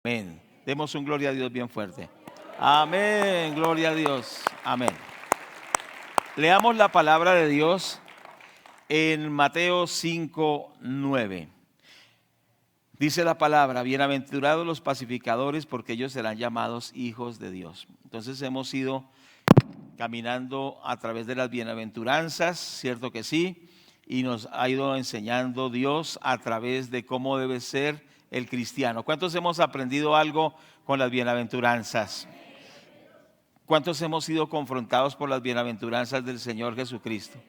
Amén. Demos un gloria a Dios bien fuerte. Amén, gloria a Dios. Amén. Leamos la palabra de Dios en Mateo 5:9. Dice la palabra: bienaventurados los pacificadores, porque ellos serán llamados hijos de Dios. Entonces hemos ido caminando a través de las bienaventuranzas, cierto que sí, y nos ha ido enseñando Dios a través de cómo debe ser el cristiano. ¿Cuántos hemos aprendido algo con las bienaventuranzas? ¿Cuántos hemos sido confrontados por las bienaventuranzas del Señor Jesucristo?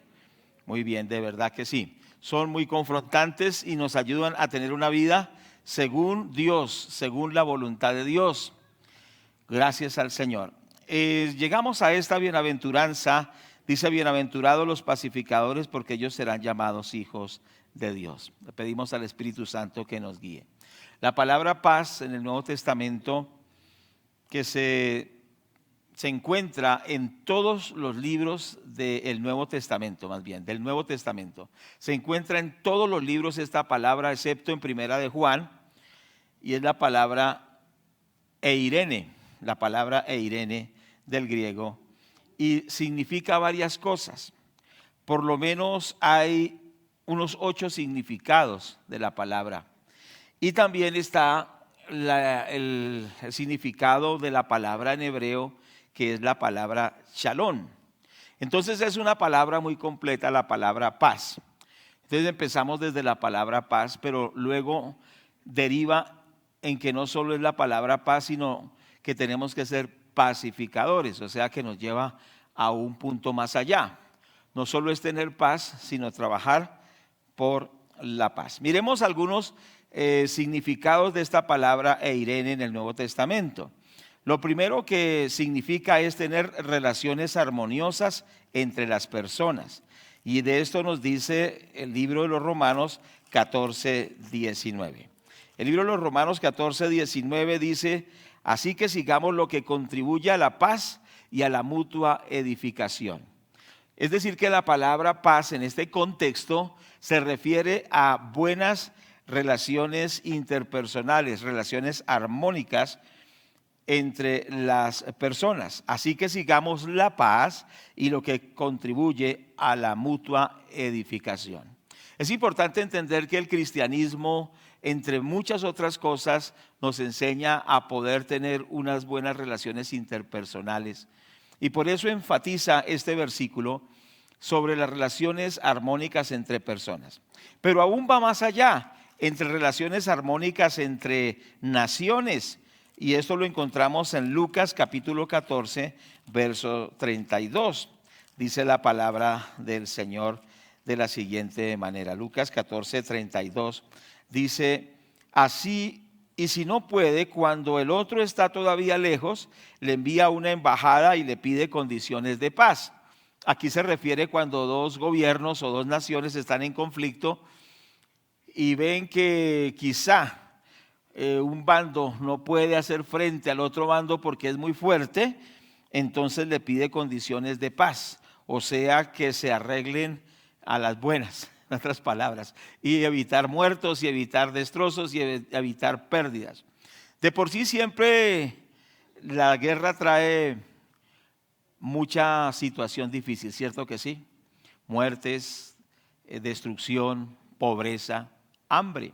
Muy bien, de verdad que sí. Son muy confrontantes y nos ayudan a tener una vida según Dios, según la voluntad de Dios. Gracias al Señor. Llegamos a esta bienaventuranza. Dice: bienaventurados los pacificadores, porque ellos serán llamados hijos de Dios. Le pedimos al Espíritu Santo que nos guíe. La palabra paz en el Nuevo Testamento, que se encuentra en todos los libros del Nuevo Testamento, más bien, del Nuevo Testamento. Se encuentra en todos los libros esta palabra, excepto en Primera de Juan, y es la palabra eirene, del griego, y significa varias cosas. Por lo menos hay unos 8 significados de la palabra. Y también está el significado de la palabra en hebreo, que es la palabra shalom. Entonces es una palabra muy completa, la palabra paz. Entonces empezamos desde la palabra paz, pero luego deriva en que no solo es la palabra paz, sino que tenemos que ser pacificadores, o sea que nos lleva a un punto más allá. No solo es tener paz, sino trabajar por la paz. Miremos algunos significados de esta palabra eirene en el Nuevo Testamento. Lo primero que significa es tener relaciones armoniosas entre las personas. Y de esto nos dice el libro de los Romanos 14:19. El libro de los Romanos 14:19 dice: así que sigamos lo que contribuye a la paz y a la mutua edificación. Es decir, que la palabra paz en este contexto se refiere a buenas relaciones interpersonales, relaciones armónicas entre las personas. Así que sigamos la paz y lo que contribuye a la mutua edificación. Es importante entender que el cristianismo, entre muchas otras cosas, nos enseña a poder tener unas buenas relaciones interpersonales. Y por eso enfatiza este versículo sobre las relaciones armónicas entre personas. Pero aún va más allá, entre relaciones armónicas entre naciones. Y esto lo encontramos en Lucas capítulo 14, verso 32. Dice la palabra del Señor de la siguiente manera. Lucas 14, 32 dice: así, y si no puede, cuando el otro está todavía lejos, le envía una embajada y le pide condiciones de paz. Aquí se refiere cuando dos gobiernos o dos naciones están en conflicto y ven que quizá un bando no puede hacer frente al otro bando porque es muy fuerte, entonces le pide condiciones de paz, o sea, que se arreglen a las buenas, en otras palabras, y evitar muertos y evitar destrozos y evitar pérdidas. De por sí siempre la guerra trae mucha situación difícil, ¿cierto que sí? Muertes, destrucción, pobreza, hambre.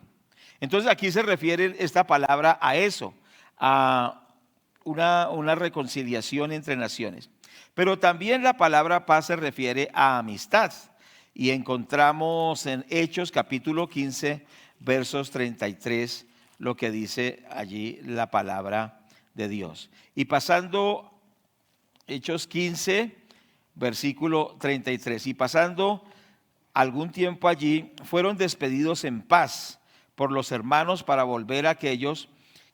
Entonces aquí se refiere esta palabra a eso, a una reconciliación entre naciones. Pero también la palabra paz se refiere a amistad. Y encontramos en Hechos capítulo 15, versos 33, lo que dice allí la palabra de Dios. Y pasando Hechos 15, versículo 33. Y pasando algún tiempo allí, fueron despedidos en paz por los hermanos para volver a aquellos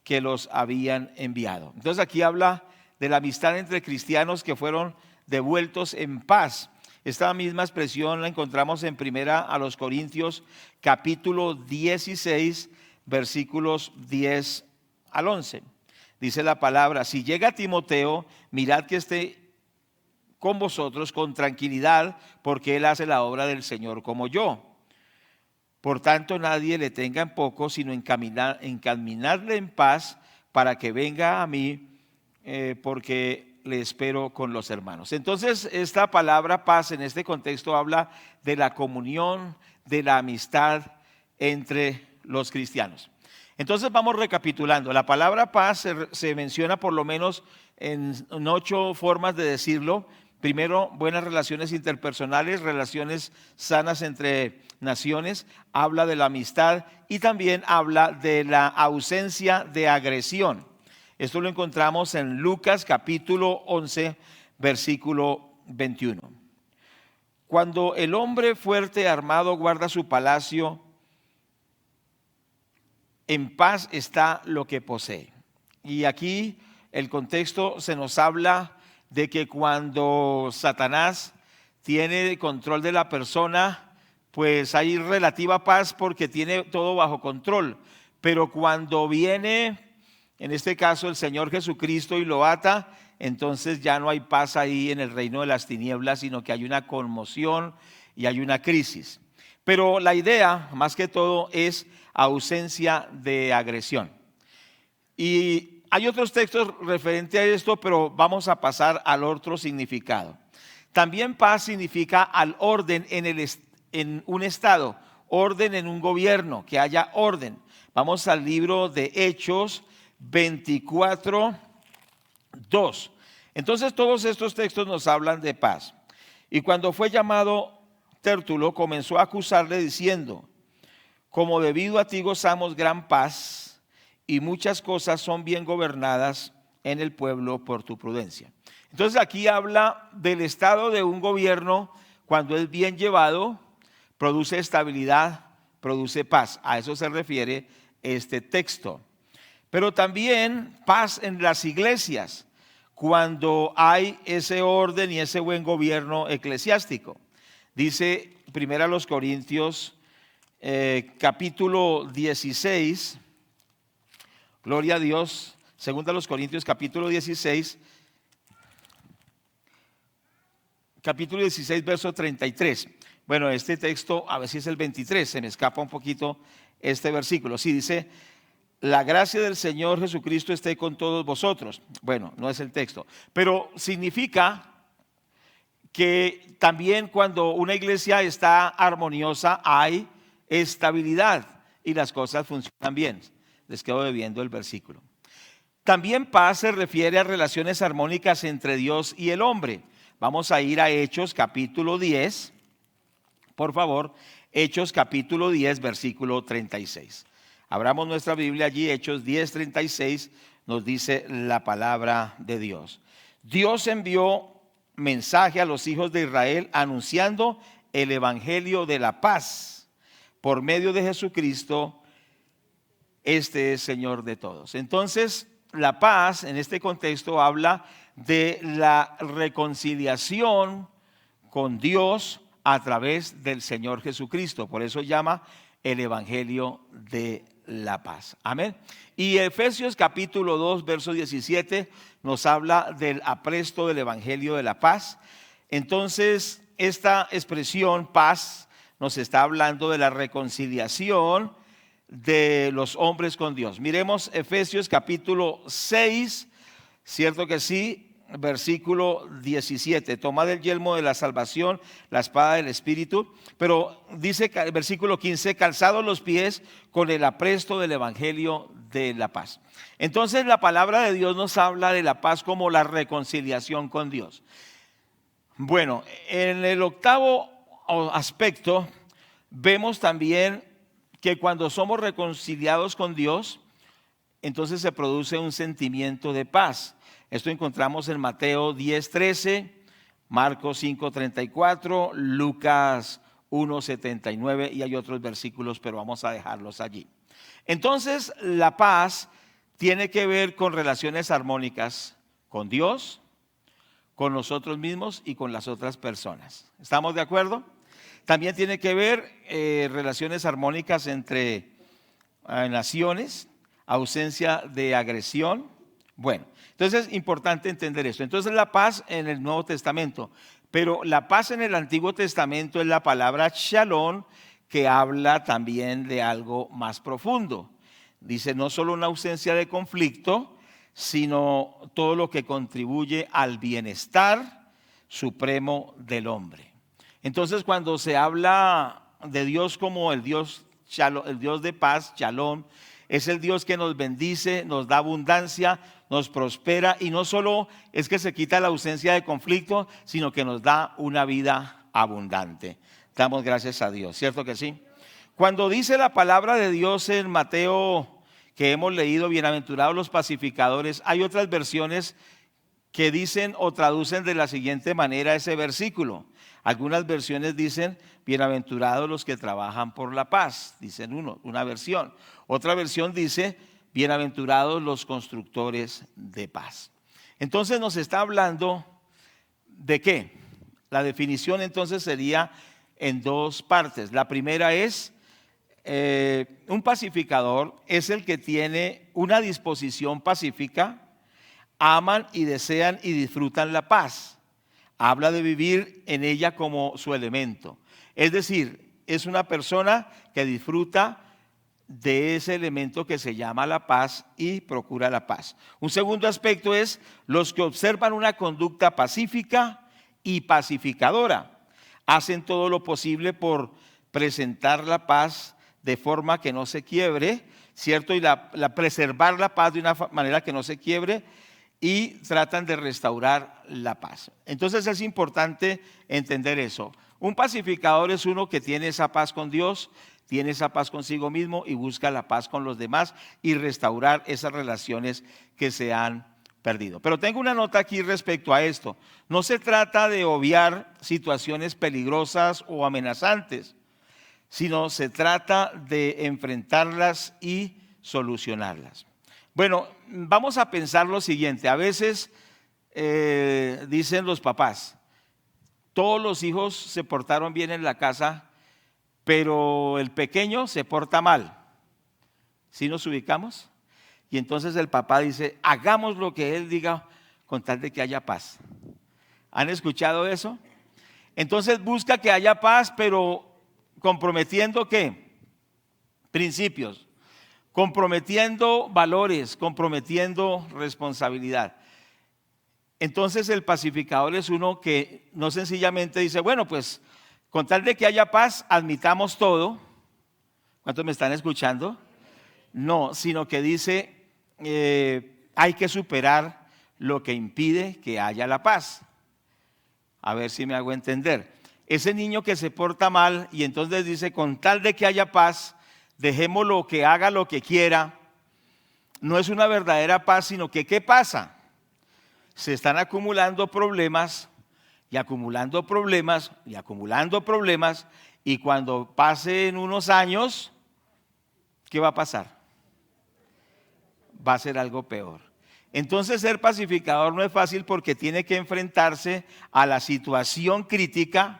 que los habían enviado. Entonces aquí habla de la amistad entre cristianos que fueron devueltos en paz. Esta misma expresión la encontramos en Primera a los Corintios capítulo 16, versículos 10 al 11. Dice la palabra: si llega Timoteo, mirad que esté con vosotros con tranquilidad, porque él hace la obra del Señor como yo. Por tanto, nadie le tenga en poco, sino encaminarle en paz para que venga a mí, porque le espero con los hermanos. Entonces, esta palabra paz en este contexto habla de la comunión, de la amistad entre los cristianos. Entonces vamos recapitulando. La palabra paz se menciona por lo menos en 8 formas de decirlo. Primero, buenas relaciones interpersonales, relaciones sanas entre naciones, habla de la amistad y también habla de la ausencia de agresión. Esto lo encontramos en Lucas capítulo 11, versículo 21. Cuando el hombre fuerte armado guarda su palacio, en paz está lo que posee. Y aquí el contexto se nos habla de que cuando Satanás tiene control de la persona, pues hay relativa paz porque tiene todo bajo control. Pero cuando viene, en este caso, el Señor Jesucristo y lo ata, entonces ya no hay paz ahí en el reino de las tinieblas, sino que hay una conmoción y hay una crisis. Pero la idea, más que todo, es ausencia de agresión. Y hay otros textos referentes a esto, pero vamos a pasar al otro significado. También paz significa al orden en un estado, orden en un gobierno, que haya orden. Vamos al libro de Hechos 24, 2. Entonces todos estos textos nos hablan de paz. Y cuando fue llamado Tértulo, comenzó a acusarle diciendo: como debido a ti gozamos gran paz, y muchas cosas son bien gobernadas en el pueblo por tu prudencia. Entonces aquí habla del estado de un gobierno cuando es bien llevado, produce estabilidad, produce paz. A eso se refiere este texto. Pero también paz en las iglesias, cuando hay ese orden y ese buen gobierno eclesiástico. Dice 1 Corintios capítulo 16, gloria a Dios, 2 Corintios capítulo 16, verso 33. Bueno, este texto, a ver si es el 23, se me escapa un poquito este versículo. Sí, dice: la gracia del Señor Jesucristo esté con todos vosotros. Bueno, no es el texto, pero significa que también cuando una iglesia está armoniosa hay estabilidad y las cosas funcionan bien. Les quedo debiendo el versículo. También paz se refiere a relaciones armónicas entre Dios y el hombre. Vamos a ir a Hechos capítulo 10, por favor. Hechos capítulo 10, versículo 36. Abramos nuestra Biblia allí. Hechos 10, 36 nos dice la palabra de Dios. Dios envió mensaje a los hijos de Israel anunciando el evangelio de la paz por medio de Jesucristo. Este es Señor de todos. Entonces, la paz en este contexto habla de la reconciliación con Dios a través del Señor Jesucristo. Por eso llama el evangelio de la paz. Amén. Y Efesios capítulo 2, verso 17 nos habla del apresto del evangelio de la paz. Entonces, esta expresión paz nos está hablando de la reconciliación de los hombres con Dios. Miremos Efesios capítulo 6, cierto que sí, versículo 17. Tomad el yelmo de la salvación, la espada del Espíritu. Pero dice el versículo 15: calzados los pies con el apresto del evangelio de la paz. Entonces la palabra de Dios nos habla de la paz como la reconciliación con Dios. Bueno, en el octavo aspecto vemos también que cuando somos reconciliados con Dios, entonces se produce un sentimiento de paz. Esto encontramos en Mateo 10:13, Marcos 5:34, Lucas 1:79 y hay otros versículos, pero vamos a dejarlos allí. Entonces, la paz tiene que ver con relaciones armónicas con Dios, con nosotros mismos y con las otras personas. ¿Estamos de acuerdo? También tiene que ver relaciones armónicas entre naciones, ausencia de agresión. Bueno, entonces es importante entender esto. Entonces la paz en el Nuevo Testamento, pero la paz en el Antiguo Testamento es la palabra shalom, que habla también de algo más profundo, Dice, no solo una ausencia de conflicto, sino todo lo que contribuye al bienestar supremo del hombre. Entonces, cuando se habla de Dios como el Dios de paz, Shalom, es el Dios que nos bendice, nos da abundancia, nos prospera, y no solo es que se quita la ausencia de conflicto, sino que nos da una vida abundante. Damos gracias a Dios, ¿cierto que sí? Cuando dice la palabra de Dios en Mateo, que hemos leído, bienaventurados los pacificadores, hay otras versiones que dicen o traducen de la siguiente manera ese versículo. Algunas versiones dicen, bienaventurados los que trabajan por la paz, dicen una versión. Otra versión dice, bienaventurados los constructores de paz. Entonces nos está hablando de qué. La definición entonces sería en dos partes. La primera es, un pacificador es el que tiene una disposición pacífica, aman y desean y disfrutan la paz. Habla de vivir en ella como su elemento. Es decir, es una persona que disfruta de ese elemento que se llama la paz y procura la paz. Un segundo aspecto es los que observan una conducta pacífica y pacificadora. Hacen todo lo posible por presentar la paz de forma que no se quiebre, ¿cierto? Y preservar la paz de una manera que no se quiebre, y tratan de restaurar la paz. Entonces es importante entender eso. Un pacificador es uno que tiene esa paz con Dios, tiene esa paz consigo mismo y busca la paz con los demás y restaurar esas relaciones que se han perdido. Pero tengo una nota aquí respecto a esto. No se trata de obviar situaciones peligrosas o amenazantes, sino se trata de enfrentarlas y solucionarlas. Bueno, vamos a pensar lo siguiente. A veces dicen los papás, todos los hijos se portaron bien en la casa, pero el pequeño se porta mal. ¿Sí nos ubicamos? Y entonces el papá dice, hagamos lo que él diga con tal de que haya paz. ¿Han escuchado eso? Entonces busca que haya paz, pero comprometiendo ¿qué? Principios. Comprometiendo valores, comprometiendo responsabilidad. Entonces el pacificador es uno que no sencillamente dice, bueno, pues con tal de que haya paz, admitamos todo. ¿Cuántos me están escuchando? No, sino que dice, hay que superar lo que impide que haya la paz. A ver si me hago entender. Ese niño que se porta mal y entonces dice, con tal de que haya paz, dejémoslo que haga lo que quiera, no es una verdadera paz, sino que ¿qué pasa? Se están acumulando problemas y acumulando problemas y acumulando problemas, y cuando pasen unos años, ¿qué va a pasar? Va a ser algo peor. Entonces ser pacificador no es fácil porque tiene que enfrentarse a la situación crítica,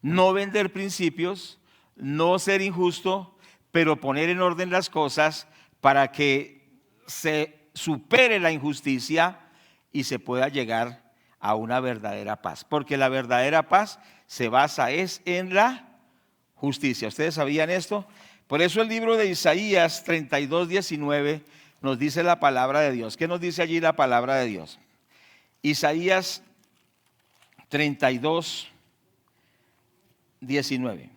no vender principios, no ser injusto, pero poner en orden las cosas para que se supere la injusticia y se pueda llegar a una verdadera paz. Porque la verdadera paz se basa en la justicia. ¿Ustedes sabían esto? Por eso el libro de Isaías 32:19 nos dice la palabra de Dios. ¿Qué nos dice allí la palabra de Dios? Isaías 32:19.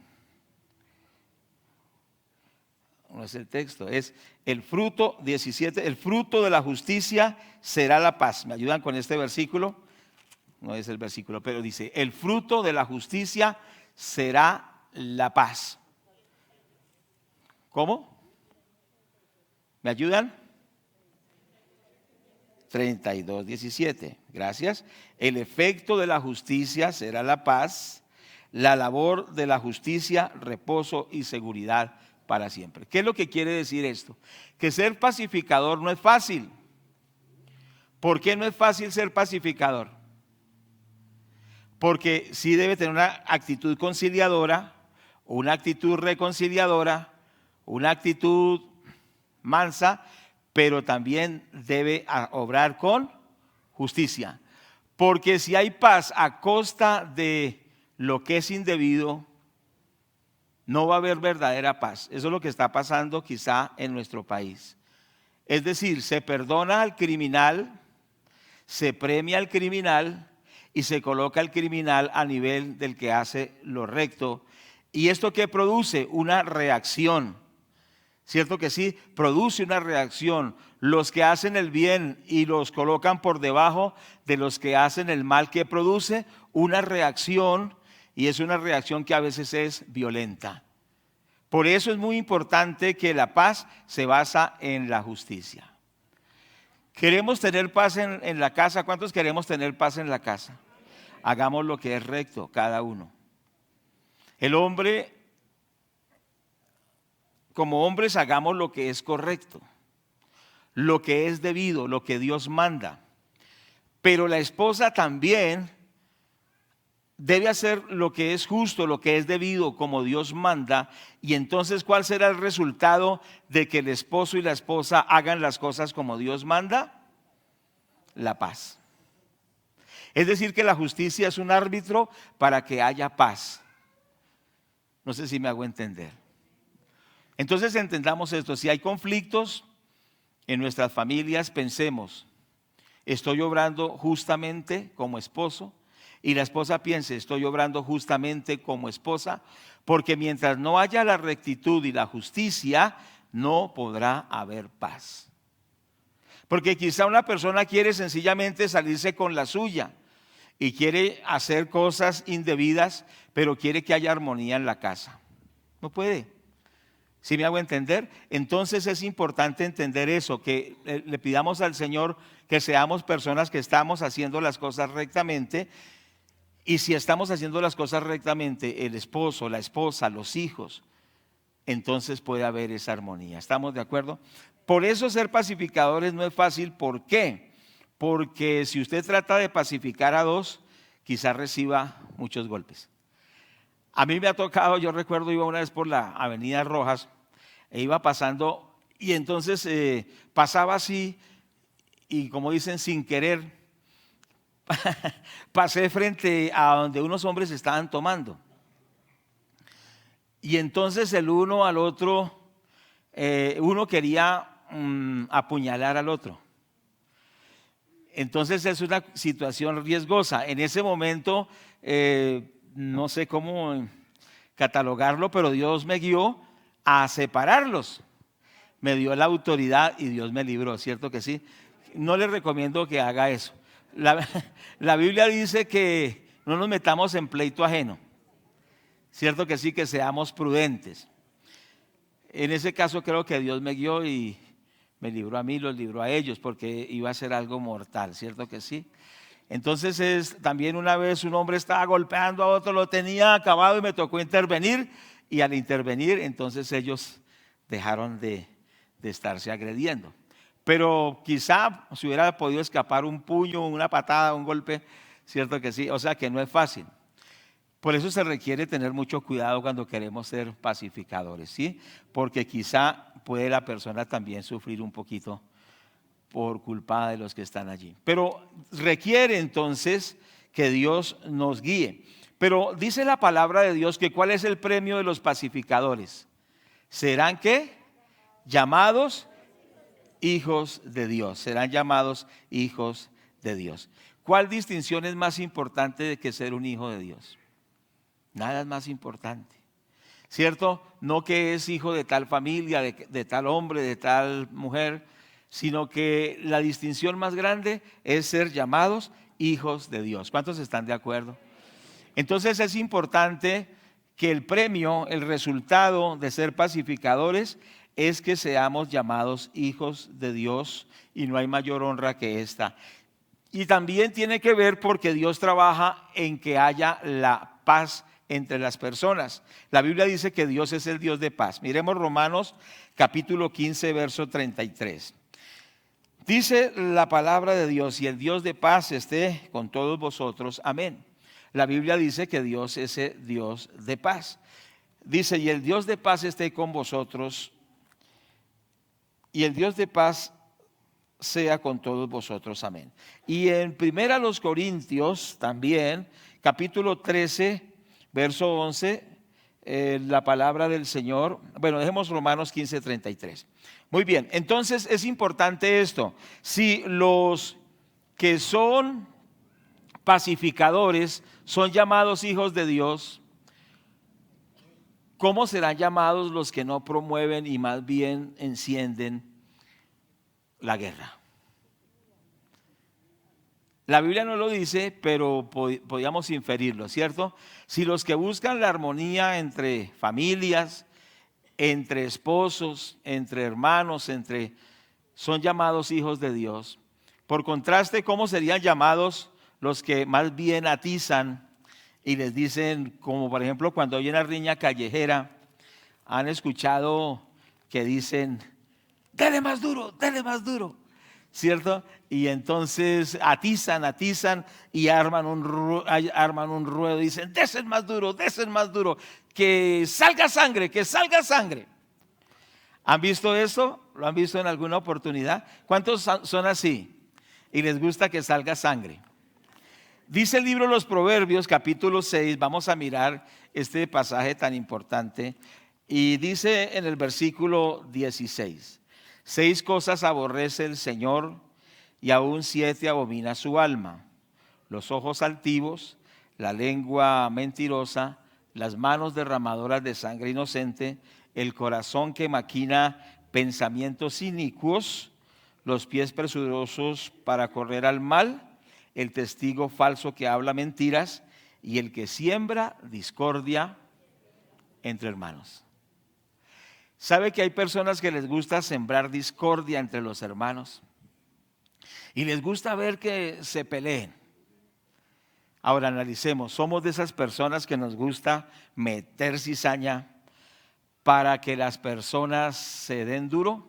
No es el texto, es el fruto 17, el fruto de la justicia será la paz. ¿Me ayudan con este versículo? No es el versículo, pero dice, el fruto de la justicia será la paz. ¿Cómo? ¿Me ayudan? 32:17, gracias. El efecto de la justicia será la paz, la labor de la justicia, reposo y seguridad para siempre. ¿Qué es lo que quiere decir esto? Que ser pacificador no es fácil. ¿Por qué no es fácil ser pacificador? Porque sí debe tener una actitud conciliadora, una actitud reconciliadora, una actitud mansa, pero también debe obrar con justicia. Porque si hay paz a costa de lo que es indebido, no va a haber verdadera paz. Eso es lo que está pasando quizá en nuestro país. Es decir, se perdona al criminal, se premia al criminal y se coloca al criminal a nivel del que hace lo recto. ¿Y esto qué produce? Una reacción. ¿Cierto que sí? Produce una reacción. Los que hacen el bien y los colocan por debajo de los que hacen el mal, ¿qué produce? Una reacción, y es una reacción que a veces es violenta. Por eso es muy importante que la paz se basa en la justicia. ¿Queremos tener paz en la casa? ¿Cuántos queremos tener paz en la casa? Hagamos lo que es recto, cada uno. El hombre, como hombres, hagamos lo que es correcto, lo que es debido, lo que Dios manda. Pero la esposa también debe hacer lo que es justo, lo que es debido, como Dios manda. Y entonces, ¿cuál será el resultado de que el esposo y la esposa hagan las cosas como Dios manda? La paz. Es decir, que la justicia es un árbitro para que haya paz. No sé si me hago entender. Entonces entendamos esto: si hay conflictos en nuestras familias, pensemos, ¿estoy obrando justamente como esposo? Y la esposa piense, ¿estoy obrando justamente como esposa? Porque mientras no haya la rectitud y la justicia, no podrá haber paz. Porque quizá una persona quiere sencillamente salirse con la suya y quiere hacer cosas indebidas, pero quiere que haya armonía en la casa. No puede. ¿Sí me hago entender? Entonces es importante entender eso, que le pidamos al Señor que seamos personas que estamos haciendo las cosas rectamente. Y si estamos haciendo las cosas rectamente, el esposo, la esposa, los hijos, entonces puede haber esa armonía. ¿Estamos de acuerdo? Por eso ser pacificadores no es fácil. ¿Por qué? Porque si usted trata de pacificar a dos, quizás reciba muchos golpes. A mí me ha tocado, yo recuerdo, iba una vez por la Avenida Rojas, e iba pasando, y entonces pasaba así, y como dicen, sin querer, pasé frente a donde unos hombres estaban tomando. Y entonces el uno al otro, uno quería apuñalar al otro. Entonces es una situación riesgosa. En ese momento, no sé cómo catalogarlo, pero Dios me guió a separarlos. Me dio la autoridad y Dios me libró, ¿cierto que sí? No les recomiendo que haga eso. La Biblia dice que no nos metamos en pleito ajeno. Cierto que sí, que seamos prudentes. En ese caso creo que Dios me guió y me libró a mí, los libró a ellos, porque iba a ser algo mortal, ¿cierto que sí? Entonces también una vez un hombre estaba golpeando a otro, lo tenía acabado y me tocó intervenir, y al intervenir entonces ellos dejaron de estarse agrediendo. Pero quizá se hubiera podido escapar un puño, una patada, un golpe, cierto que sí, o sea que no es fácil. Por eso se requiere tener mucho cuidado cuando queremos ser pacificadores, ¿sí? Porque quizá puede la persona también sufrir un poquito por culpa de los que están allí. Pero requiere entonces que Dios nos guíe. Pero dice la palabra de Dios que ¿cuál es el premio de los pacificadores? ¿Serán qué? Llamados hijos de Dios. Serán llamados hijos de Dios. ¿Cuál distinción es más importante de que ser un hijo de Dios? Nada es más importante, ¿cierto? No que es hijo de tal familia, de tal hombre, de tal mujer, sino que la distinción más grande es ser llamados hijos de Dios. ¿Cuántos están de acuerdo? Entonces es importante que el premio, el resultado de ser pacificadores es que seamos llamados hijos de Dios, y no hay mayor honra que esta. Y también tiene que ver porque Dios trabaja en que haya la paz entre las personas. La Biblia dice que Dios es el Dios de paz. Miremos Romanos capítulo 15, verso 33. Dice la palabra de Dios: y el Dios de paz esté con todos vosotros. Amén. La Biblia dice que Dios es el Dios de paz. Dice: y el Dios de paz esté con vosotros, y el Dios de paz sea con todos vosotros. Amén. Y en 1 Corintios también, capítulo 13, verso 11, la palabra del Señor. Bueno, dejemos Romanos 15:33. Muy bien, entonces es importante esto. Si los que son pacificadores son llamados hijos de Dios, ¿cómo serán llamados los que no promueven y más bien encienden la guerra? La Biblia no lo dice, pero podíamos inferirlo, ¿cierto? Si los que buscan la armonía entre familias, entre esposos, entre hermanos, son llamados hijos de Dios. Por contraste, ¿cómo serían llamados los que más bien atizan y les dicen, como por ejemplo cuando hay una riña callejera, han escuchado que dicen, dale más duro, ¿cierto? Y entonces atizan y arman un ruedo y dicen, desen más duro, que salga sangre. ¿Han visto eso? ¿Lo han visto en alguna oportunidad? ¿Cuántos son así? Y les gusta que salga sangre. Dice el libro de los Proverbios, capítulo 6, vamos a mirar este pasaje tan importante. Y dice en el versículo 16, 6 cosas aborrece el Señor y aún 7 abomina su alma: los ojos altivos, la lengua mentirosa, las manos derramadoras de sangre inocente, el corazón que maquina pensamientos inicuos, los pies presurosos para correr al mal, el testigo falso que habla mentiras y el que siembra discordia entre hermanos. ¿Sabe que hay personas que les gusta sembrar discordia entre los hermanos? Y les gusta ver que se peleen. Ahora analicemos, ¿somos de esas personas que nos gusta meter cizaña para que las personas se den duro?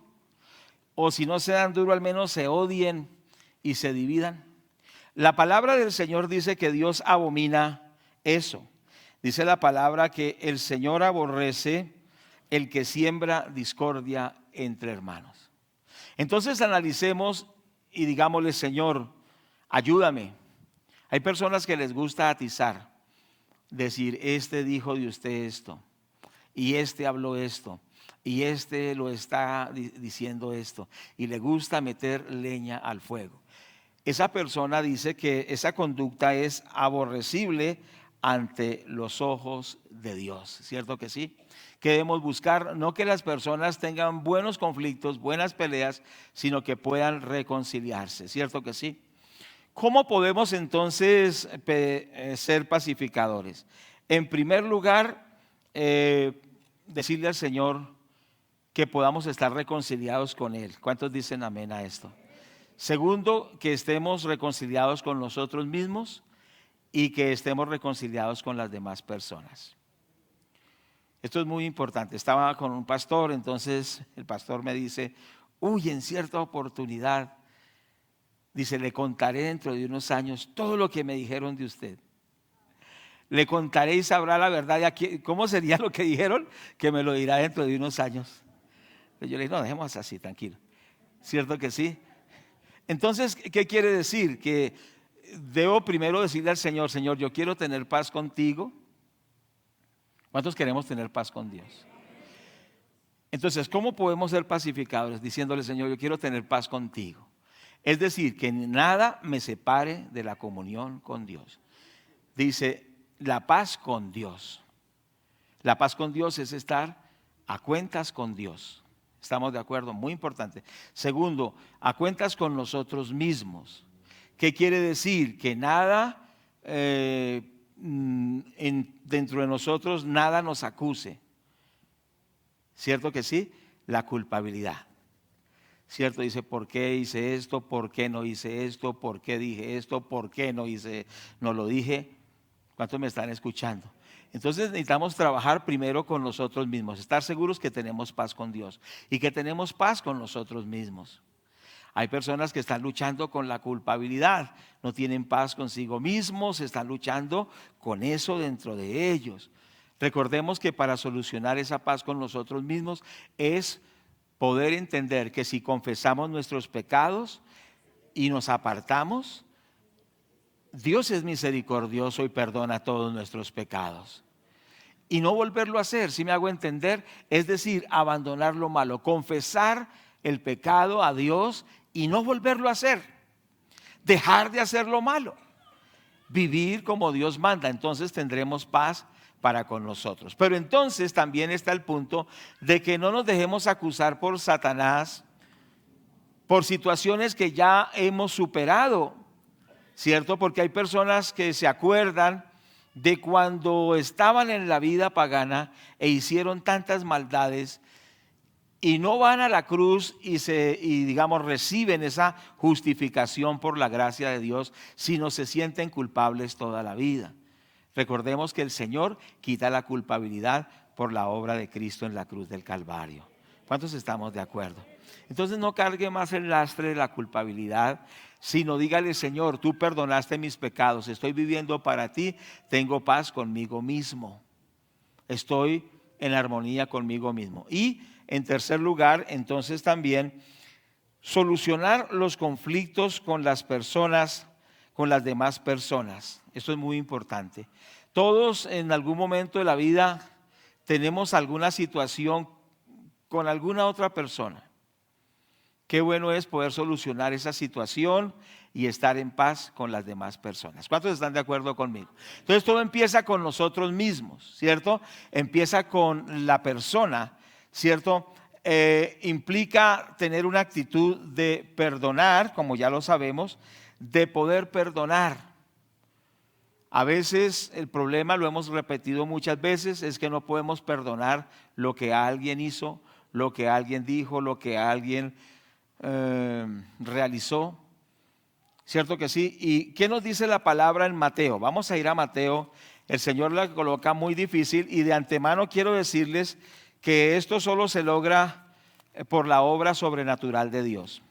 O si no se dan duro, al menos se odien y se dividan. La palabra del Señor dice que Dios abomina eso. Dice la palabra que el Señor aborrece el que siembra discordia entre hermanos. Entonces analicemos y digámosle, Señor, ayúdame. Hay personas que les gusta atizar, decir, este dijo de usted esto, y este habló esto, y este lo está diciendo esto, y le gusta meter leña al fuego. Esa persona dice que esa conducta es aborrecible ante los ojos de Dios, ¿cierto que sí? Que debemos buscar no que las personas tengan buenos conflictos, buenas peleas, sino que puedan reconciliarse, ¿cierto que sí? ¿Cómo podemos entonces ser pacificadores? En primer lugar, decirle al Señor que podamos estar reconciliados con Él. ¿Cuántos dicen amén a esto? Segundo, que estemos reconciliados con nosotros mismos y que estemos reconciliados con las demás personas. Esto es muy importante. Estaba con un pastor, entonces el pastor me dice, en cierta oportunidad, dice, le contaré dentro de unos años todo lo que me dijeron de usted. Le contaré y sabrá la verdad. ¿Cómo sería lo que dijeron? Que me lo dirá dentro de unos años. Yo le dije, no, dejemos así, tranquilo. ¿Cierto que sí? Entonces, ¿qué quiere decir? Que debo primero decirle al Señor, Señor, yo quiero tener paz contigo. ¿Cuántos queremos tener paz con Dios? Entonces, ¿cómo podemos ser pacificadores? Diciéndole, Señor, yo quiero tener paz contigo. Es decir, que nada me separe de la comunión con Dios. Dice, la paz con Dios. La paz con Dios es estar a cuentas con Dios. ¿Estamos de acuerdo? Muy importante. Segundo, a cuentas con nosotros mismos. ¿Qué quiere decir? Que nada, dentro de nosotros, nada nos acuse. ¿Cierto que sí? La culpabilidad. ¿Cierto? Dice, ¿por qué hice esto? ¿Por qué no hice esto? ¿Por qué dije esto? ¿Por qué no lo dije? ¿Cuántos me están escuchando? Entonces necesitamos trabajar primero con nosotros mismos, estar seguros que tenemos paz con Dios y que tenemos paz con nosotros mismos. Hay personas que están luchando con la culpabilidad, no tienen paz consigo mismos, están luchando con eso dentro de ellos. Recordemos que para solucionar esa paz con nosotros mismos es poder entender que si confesamos nuestros pecados y nos apartamos, Dios es misericordioso y perdona todos nuestros pecados. y no volverlo a hacer, ¿sí me hago entender? Es decir, abandonar lo malo, confesar el pecado a Dios y no volverlo a hacer, dejar de hacer lo malo, vivir como Dios manda. Entonces tendremos paz para con nosotros. Pero entonces también está el punto de que no nos dejemos acusar por Satanás por situaciones que ya hemos superado, ¿cierto? Porque hay personas que se acuerdan de cuando estaban en la vida pagana e hicieron tantas maldades y no van a la cruz y digamos reciben esa justificación por la gracia de Dios, sino se sienten culpables toda la vida. Recordemos que el Señor quita la culpabilidad por la obra de Cristo en la cruz del Calvario. ¿Cuántos estamos de acuerdo? Entonces no cargue más el lastre de la culpabilidad, sino dígale: Señor, tú perdonaste mis pecados, estoy viviendo para ti, tengo paz conmigo mismo, estoy en armonía conmigo mismo. Y en tercer lugar, entonces también solucionar los conflictos con las personas, con las demás personas. Esto es muy importante. Todos en algún momento de la vida tenemos alguna situación con alguna otra persona. Qué bueno es poder solucionar esa situación y estar en paz con las demás personas. ¿Cuántos están de acuerdo conmigo? Entonces todo empieza con nosotros mismos, ¿cierto? Empieza con la persona, ¿cierto? Implica tener una actitud de perdonar, como ya lo sabemos, de poder perdonar. A veces el problema, lo hemos repetido muchas veces, es que no podemos perdonar lo que alguien hizo, lo que alguien dijo, lo que alguien realizó. ¿Cierto que sí? ¿Y qué nos dice la palabra en Mateo? Vamos a ir a Mateo. El Señor la coloca muy difícil y de antemano quiero decirles que esto solo se logra por la obra sobrenatural de Dios.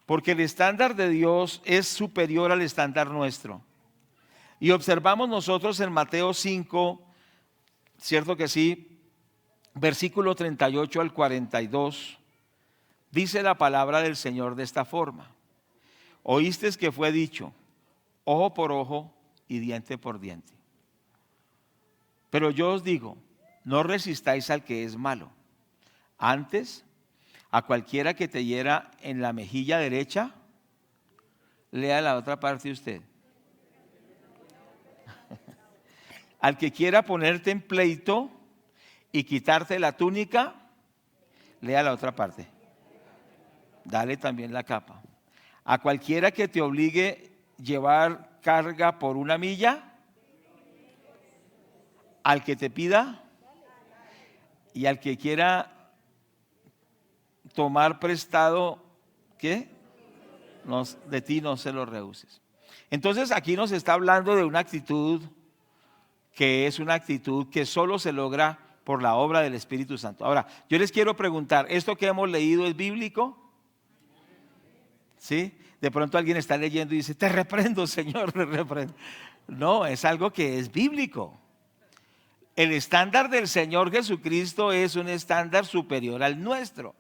Porque el estándar de Dios es superior al estándar nuestro. Y observamos nosotros en Mateo 5, ¿cierto que sí? Versículo 38 al 42. Dice la palabra del Señor de esta forma: oísteis que fue dicho, ojo por ojo y diente por diente. Pero yo os digo, no resistáis al que es malo. Antes, a cualquiera que te hiera en la mejilla derecha, lea la otra parte usted. Al que quiera ponerte en pleito y quitarte la túnica, lea la otra parte. Dale también la capa. A cualquiera que te obligue a llevar carga por una milla, al que te pida, y al que quiera tomar prestado, ¿qué? De ti no se lo rehuses. Entonces aquí nos está hablando de una actitud que es una actitud que solo se logra por la obra del Espíritu Santo. Ahora, yo les quiero preguntar, ¿esto que hemos leído es bíblico? ¿Sí? De pronto alguien está leyendo y dice: te reprendo, Señor, te reprendo. No, es algo que es bíblico. El estándar del Señor Jesucristo es un estándar superior al nuestro.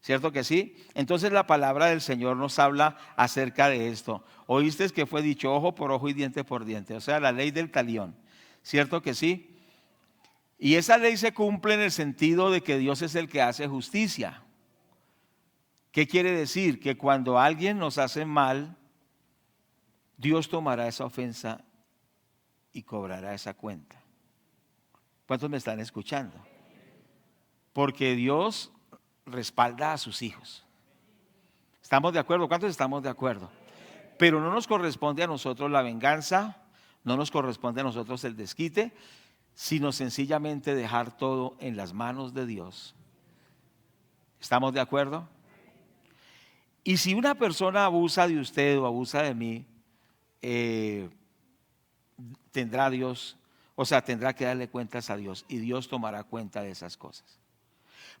¿Cierto que sí? Entonces la palabra del Señor nos habla acerca de esto. Oíste que fue dicho ojo por ojo y diente por diente, o sea, la ley del talión. ¿Cierto que sí? Y esa ley se cumple en el sentido de que Dios es el que hace justicia. ¿Qué quiere decir? Que cuando alguien nos hace mal, Dios tomará esa ofensa y cobrará esa cuenta. ¿Cuántos me están escuchando? Porque Dios respalda a sus hijos. ¿Estamos de acuerdo? ¿Cuántos estamos de acuerdo? Pero no nos corresponde a nosotros la venganza, no nos corresponde a nosotros el desquite, sino sencillamente dejar todo en las manos de Dios. ¿Estamos de acuerdo? Y si una persona abusa de usted o abusa de mí, tendrá Dios, o sea, tendrá que darle cuentas a Dios y Dios tomará cuenta de esas cosas.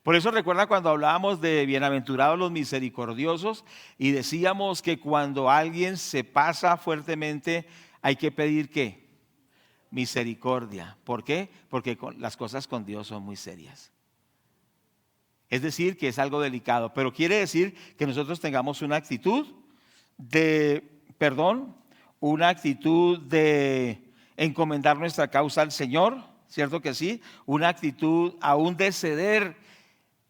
Por eso recuerda cuando hablábamos de bienaventurados los misericordiosos y decíamos que cuando alguien se pasa fuertemente hay que pedir ¿qué? Misericordia. ¿Por qué? Porque las cosas con Dios son muy serias. Es decir, que es algo delicado, pero quiere decir que nosotros tengamos una actitud de perdón, una actitud de encomendar nuestra causa al Señor, ¿cierto que sí? Una actitud aún de ceder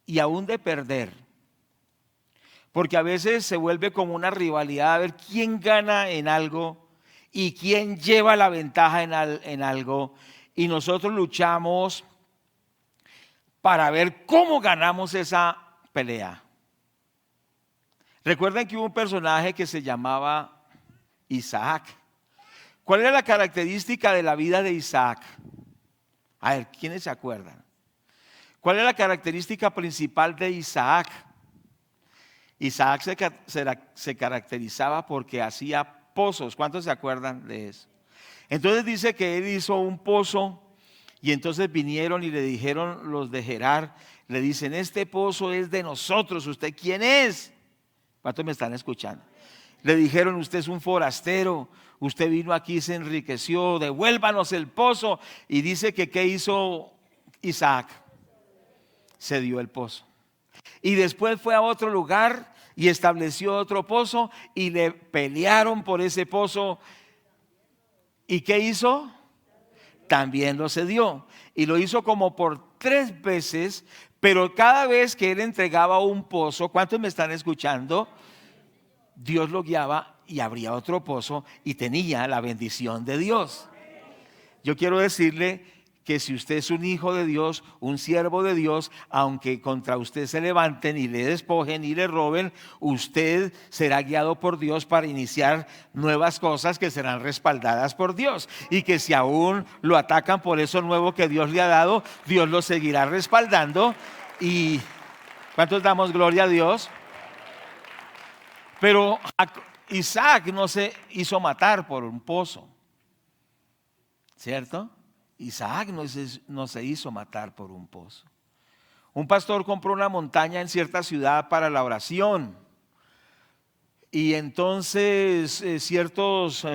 y aún de perder. Porque a veces se vuelve como una rivalidad a ver quién gana en algo y quién lleva la ventaja en algo. Y nosotros luchamos para ver cómo ganamos esa pelea. Recuerden que hubo un personaje que se llamaba Isaac. ¿Cuál era la característica de la vida de Isaac? A ver, ¿quiénes se acuerdan? ¿Cuál era la característica principal de Isaac? Isaac se caracterizaba porque hacía pozos. ¿Cuántos se acuerdan de eso? Entonces dice que él hizo un pozo y entonces vinieron y le dijeron los de Gerar, le dicen, este pozo es de nosotros, ¿usted quién es? ¿Cuántos me están escuchando? Le dijeron, usted es un forastero, usted vino aquí, se enriqueció, devuélvanos el pozo. Y dice que ¿qué hizo Isaac? Se dio el pozo. Y después fue a otro lugar y estableció otro pozo y le pelearon por ese pozo. ¿Y qué hizo? También lo cedió. Y lo hizo como por 3 veces, pero cada vez que él entregaba un pozo, ¿cuántos me están escuchando? Dios lo guiaba y abría otro pozo y tenía la bendición de Dios. Yo quiero decirle que si usted es un hijo de Dios, un siervo de Dios, aunque contra usted se levanten y le despojen y le roben, usted será guiado por Dios para iniciar nuevas cosas que serán respaldadas por Dios. Y que si aún lo atacan por eso nuevo que Dios le ha dado, Dios lo seguirá respaldando. Y ¿cuántos damos gloria a Dios? Pero Isaac no se hizo matar por un pozo, ¿cierto? Isaac no se hizo matar por un pozo. Un pastor compró una montaña en cierta ciudad para la oración. Y entonces ciertos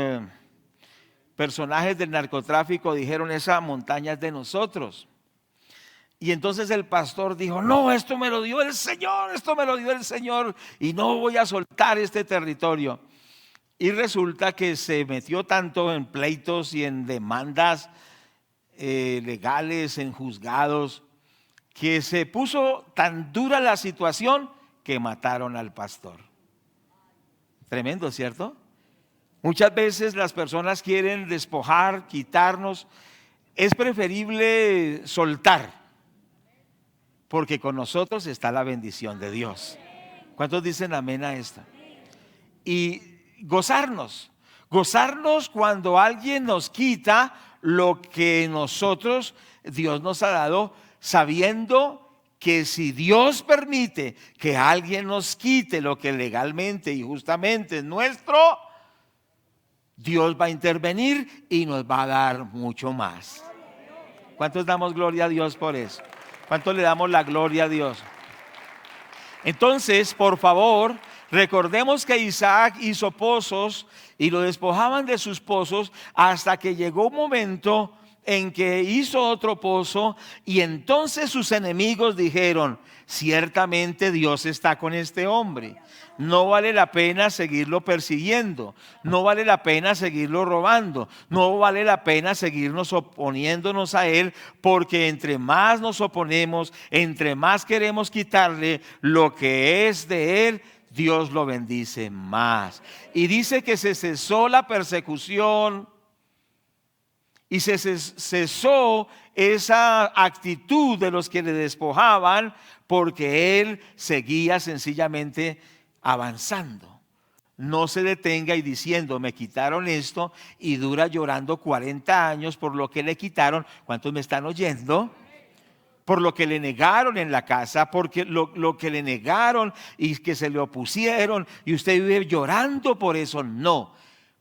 personajes del narcotráfico dijeron, esa montaña es de nosotros. Y entonces el pastor dijo, no, esto me lo dio el Señor, esto me lo dio el Señor y no voy a soltar este territorio. Y resulta que se metió tanto en pleitos y en demandas legales, en juzgados, que se puso tan dura la situación que mataron al pastor. Tremendo, ¿cierto? Muchas veces las personas quieren despojar, quitarnos. Es preferible soltar, porque con nosotros está la bendición de Dios. ¿Cuántos dicen amén a esto? Y gozarnos cuando alguien nos quita lo que Dios nos ha dado, sabiendo que si Dios permite que alguien nos quite lo que legalmente y justamente es nuestro, Dios va a intervenir y nos va a dar mucho más. ¿Cuántos damos gloria a Dios por eso? ¿Cuántos le damos la gloria a Dios? Entonces, por favor, recordemos que Isaac hizo pozos y lo despojaban de sus pozos hasta que llegó un momento en que hizo otro pozo y entonces sus enemigos dijeron, ciertamente Dios está con este hombre. No vale la pena seguirlo persiguiendo, no vale la pena seguirlo robando, no vale la pena seguirnos oponiéndonos a él, porque entre más nos oponemos, entre más queremos quitarle lo que es de él, Dios lo bendice más. Y dice que se cesó la persecución y se cesó esa actitud de los que le despojaban, porque él seguía sencillamente avanzando. No se detenga y diciendo, me quitaron esto, y dura llorando 40 años por lo que le quitaron. ¿Cuántos me están oyendo? Por lo que le negaron en la casa, porque lo que le negaron y que se le opusieron, y usted vive llorando por eso. No,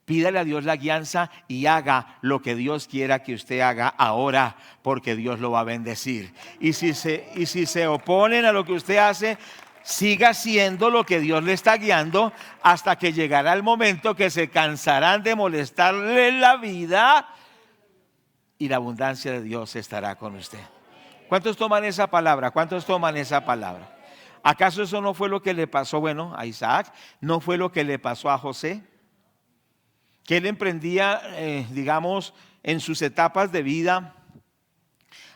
pídale a Dios la guianza y haga lo que Dios quiera que usted haga ahora, porque Dios lo va a bendecir. Y si se oponen a lo que usted hace, siga haciendo lo que Dios le está guiando, hasta que llegará el momento que se cansarán de molestarle la vida y la abundancia de Dios estará con usted. ¿Cuántos toman esa palabra? ¿Cuántos toman esa palabra? ¿Acaso eso no fue lo que le pasó, a Isaac? ¿No fue lo que le pasó a José? Que él emprendía, digamos, en sus etapas de vida,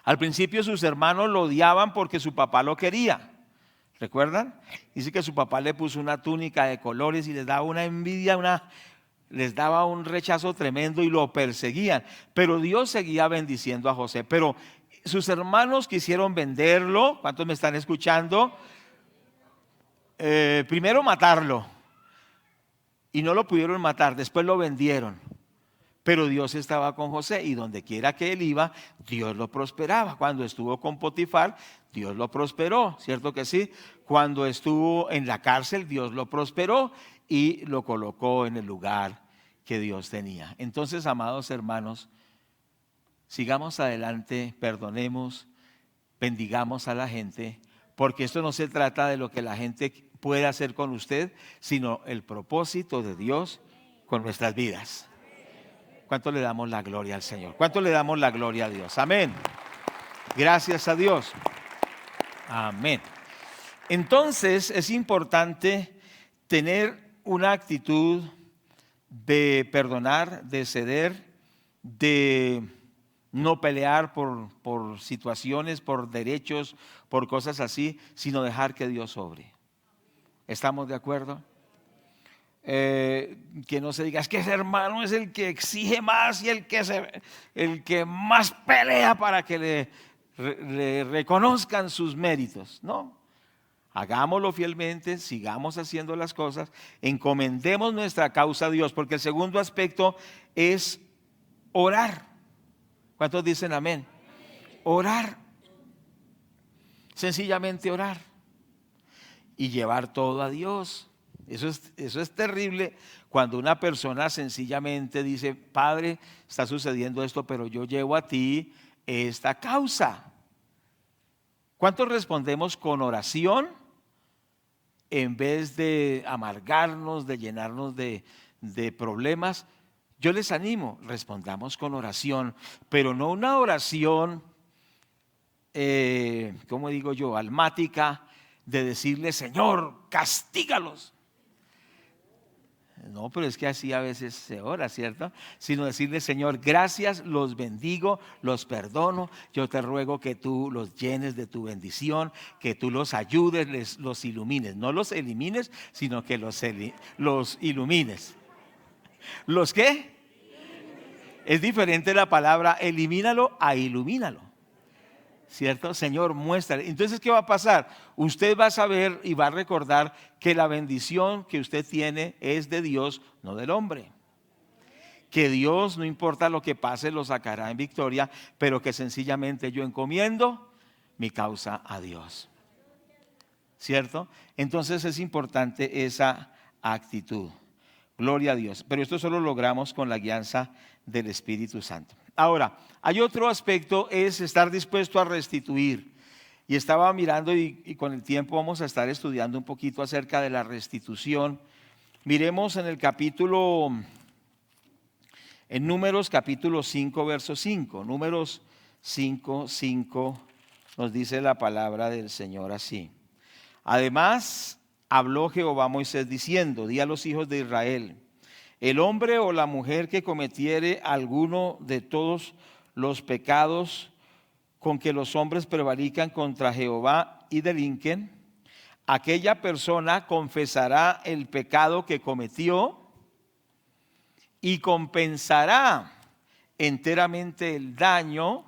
Al principio sus hermanos lo odiaban porque su papá lo quería. ¿Recuerdan? Dice que su papá le puso una túnica de colores y les daba una envidia, les daba un rechazo tremendo y lo perseguían. Pero Dios seguía bendiciendo a José. Pero sus hermanos quisieron venderlo. ¿Cuántos me están escuchando? Primero matarlo. Y no lo pudieron matar. Después lo vendieron. Pero Dios estaba con José y donde quiera que él iba, Dios lo prosperaba. Cuando estuvo con Potifar, Dios lo prosperó, ¿cierto que sí? Cuando estuvo en la cárcel, Dios lo prosperó y lo colocó en el lugar que Dios tenía. Entonces, amados hermanos, sigamos adelante, perdonemos, bendigamos a la gente, porque esto no se trata de lo que la gente puede hacer con usted, sino el propósito de Dios con nuestras vidas. ¿Cuánto le damos la gloria al Señor? ¿Cuánto le damos la gloria a Dios? Amén. Gracias a Dios. Amén. Entonces es importante tener una actitud de perdonar, de ceder, de no pelear por situaciones, por derechos, por cosas así, sino dejar que Dios obre. ¿Estamos de acuerdo? Que no se diga, es que ese hermano es el que exige más y el que más pelea para que le reconozcan sus méritos. No, hagámoslo fielmente, sigamos haciendo las cosas, encomendemos nuestra causa a Dios, porque el segundo aspecto es orar. ¿Cuántos dicen amén? Orar, sencillamente orar y llevar todo a Dios. Eso es terrible cuando una persona sencillamente dice, Padre, está sucediendo esto, pero yo llevo a ti esta causa. ¿Cuántos respondemos con oración en vez de amargarnos, de llenarnos de problemas? Yo les animo, respondamos con oración, pero no una oración, ¿cómo digo yo?, almática, de decirle, Señor, castígalos. No, pero es que así a veces se ora, ¿cierto? Sino decirle, Señor, gracias, los bendigo, los perdono. Yo te ruego que tú los llenes de tu bendición, que tú los ayudes, los ilumines. No los elimines, sino que los ilumines. ¿Los qué? Es diferente la palabra elimínalo a ilumínalo. ¿Cierto? Señor, muéstrale. Entonces, ¿qué va a pasar? Usted va a saber y va a recordar que la bendición que usted tiene es de Dios, no del hombre. Que Dios, no importa lo que pase, lo sacará en victoria, pero que sencillamente yo encomiendo mi causa a Dios. ¿Cierto? Entonces es importante esa actitud. Gloria a Dios. Pero esto solo logramos con la guianza del Espíritu Santo. Ahora, hay otro aspecto, es estar dispuesto a restituir. Y estaba mirando y con el tiempo vamos a estar estudiando un poquito acerca de la restitución. Miremos en el capítulo, en Números capítulo 5, verso 5. Números 5, 5 nos dice la palabra del Señor así. Además, habló Jehová a Moisés diciendo, di a los hijos de Israel, el hombre o la mujer que cometiere alguno de todos los pecados con que los hombres prevarican contra Jehová y delinquen, aquella persona confesará el pecado que cometió y compensará enteramente el daño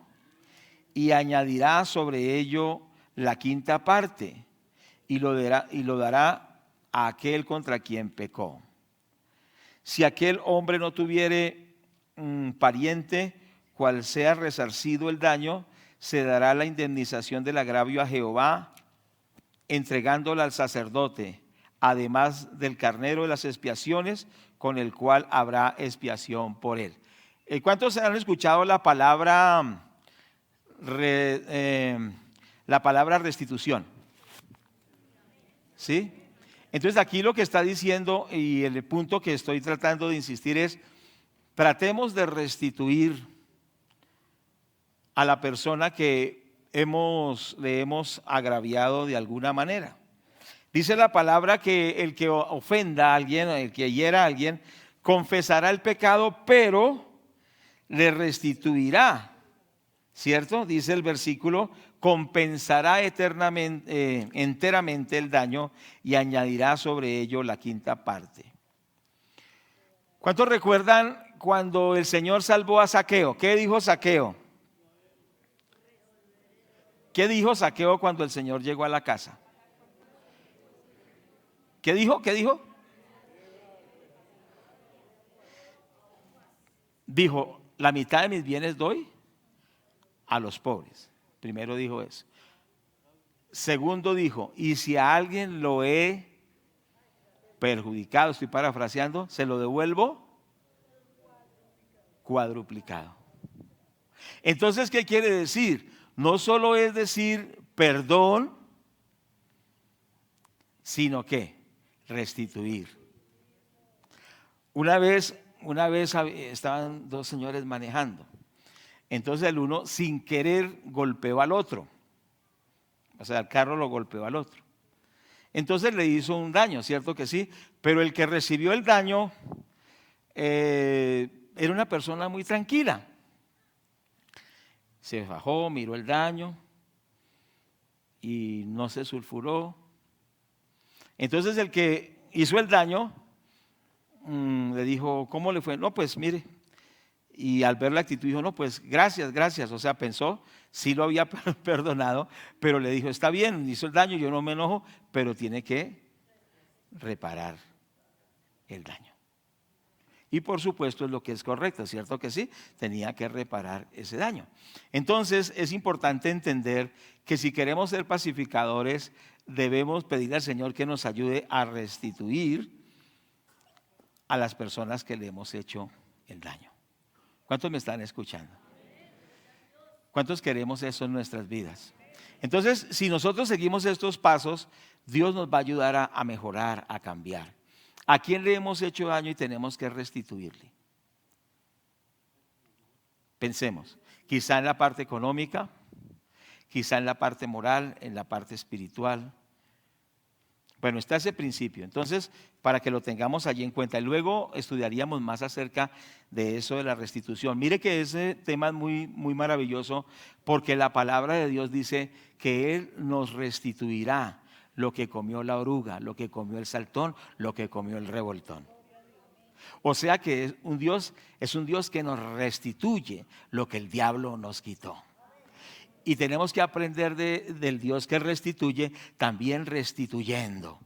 y añadirá sobre ello la quinta parte y lo dará a aquel contra quien pecó. Si aquel hombre no tuviere pariente, cual sea resarcido el daño, se dará la indemnización del agravio a Jehová, entregándola al sacerdote, además del carnero de las expiaciones, con el cual habrá expiación por él. ¿Cuántos han escuchado la palabra restitución? ¿Sí? Entonces aquí lo que está diciendo y el punto que estoy tratando de insistir es, tratemos de restituir a la persona que le hemos agraviado de alguna manera. Dice la palabra que el que ofenda a alguien, el que hiera a alguien, confesará el pecado, pero le restituirá ¿cierto? Dice el versículo, compensará enteramente el daño y añadirá sobre ello la quinta parte. ¿Cuántos recuerdan cuando el Señor salvó a Zaqueo? ¿Qué dijo Zaqueo? ¿Qué dijo Zaqueo cuando el Señor llegó a la casa? ¿Qué dijo? ¿Qué dijo? Dijo, la mitad de mis bienes doy a los pobres. Primero dijo eso. Segundo dijo, y si a alguien lo he perjudicado, estoy parafraseando, se lo devuelvo cuadruplicado. Entonces, ¿qué quiere decir? No solo es decir perdón, sino que restituir. Una vez estaban dos señores manejando. Entonces el uno sin querer golpeó al otro. O sea, el carro lo golpeó al otro. Entonces le hizo un daño, ¿cierto que sí? Pero el que recibió el daño era una persona muy tranquila. Se bajó, miró el daño y no se sulfuró. Entonces el que hizo el daño le dijo, ¿cómo le fue? No, pues mire. Y al ver la actitud dijo, no, pues gracias, gracias. O sea, pensó, sí lo había perdonado, pero le dijo, está bien, hizo el daño, yo no me enojo, pero tiene que reparar el daño. Y por supuesto es lo que es correcto, ¿cierto que sí? Tenía que reparar ese daño. Entonces es importante entender que si queremos ser pacificadores, debemos pedir al Señor que nos ayude a restituir a las personas que le hemos hecho el daño. ¿Cuántos me están escuchando? ¿Cuántos queremos eso en nuestras vidas? Entonces, si nosotros seguimos estos pasos, Dios nos va a ayudar a mejorar, a cambiar. ¿A quién le hemos hecho daño y tenemos que restituirle? Pensemos, quizá en la parte económica, quizá en la parte moral, en la parte espiritual. Bueno, está ese principio. Entonces, para que lo tengamos allí en cuenta. Y luego estudiaríamos más acerca de eso de la restitución. Mire que ese tema es muy, muy maravilloso porque la palabra de Dios dice que Él nos restituirá lo que comió la oruga, lo que comió el saltón, lo que comió el revoltón. O sea que es un Dios que nos restituye lo que el diablo nos quitó. Y tenemos que aprender del Dios que restituye, también restituyendo.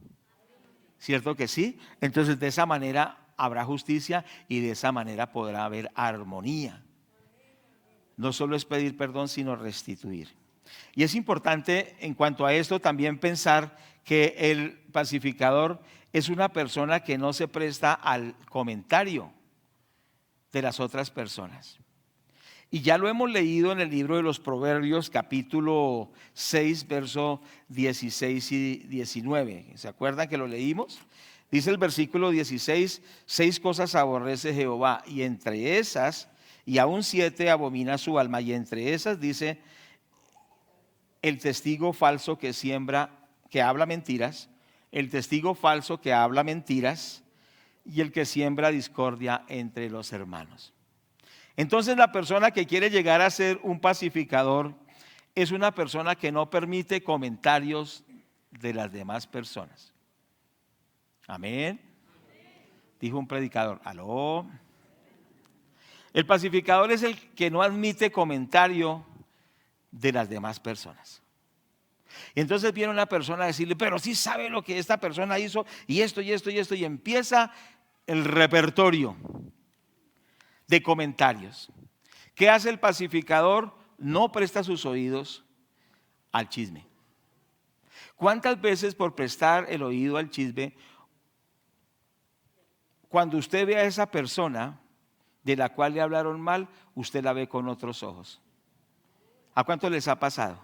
¿Cierto que sí? Entonces de esa manera habrá justicia y de esa manera podrá haber armonía. No solo es pedir perdón, sino restituir. Y es importante en cuanto a esto también pensar que el pacificador es una persona que no se presta al comentario de las otras personas. Y ya lo hemos leído en el libro de los Proverbios, capítulo 6, verso 16 y 19. ¿Se acuerdan que lo leímos? Dice el versículo 16, 6 cosas aborrece Jehová, y entre esas, y aún 7 abomina su alma, y entre esas dice, el testigo falso que habla mentiras, el testigo falso que habla mentiras, y el que siembra discordia entre los hermanos. Entonces la persona que quiere llegar a ser un pacificador es una persona que no permite comentarios de las demás personas. Amén. Dijo un predicador, aló. El pacificador es el que no admite comentario de las demás personas. Y entonces viene una persona a decirle, pero sí sabe lo que esta persona hizo y esto y esto y esto, y empieza el repertorio de comentarios. ¿Qué hace el pacificador? No presta sus oídos al chisme. ¿Cuántas veces por prestar el oído al chisme, cuando usted ve a esa persona de la cual le hablaron mal, usted la ve con otros ojos? ¿A cuánto les ha pasado?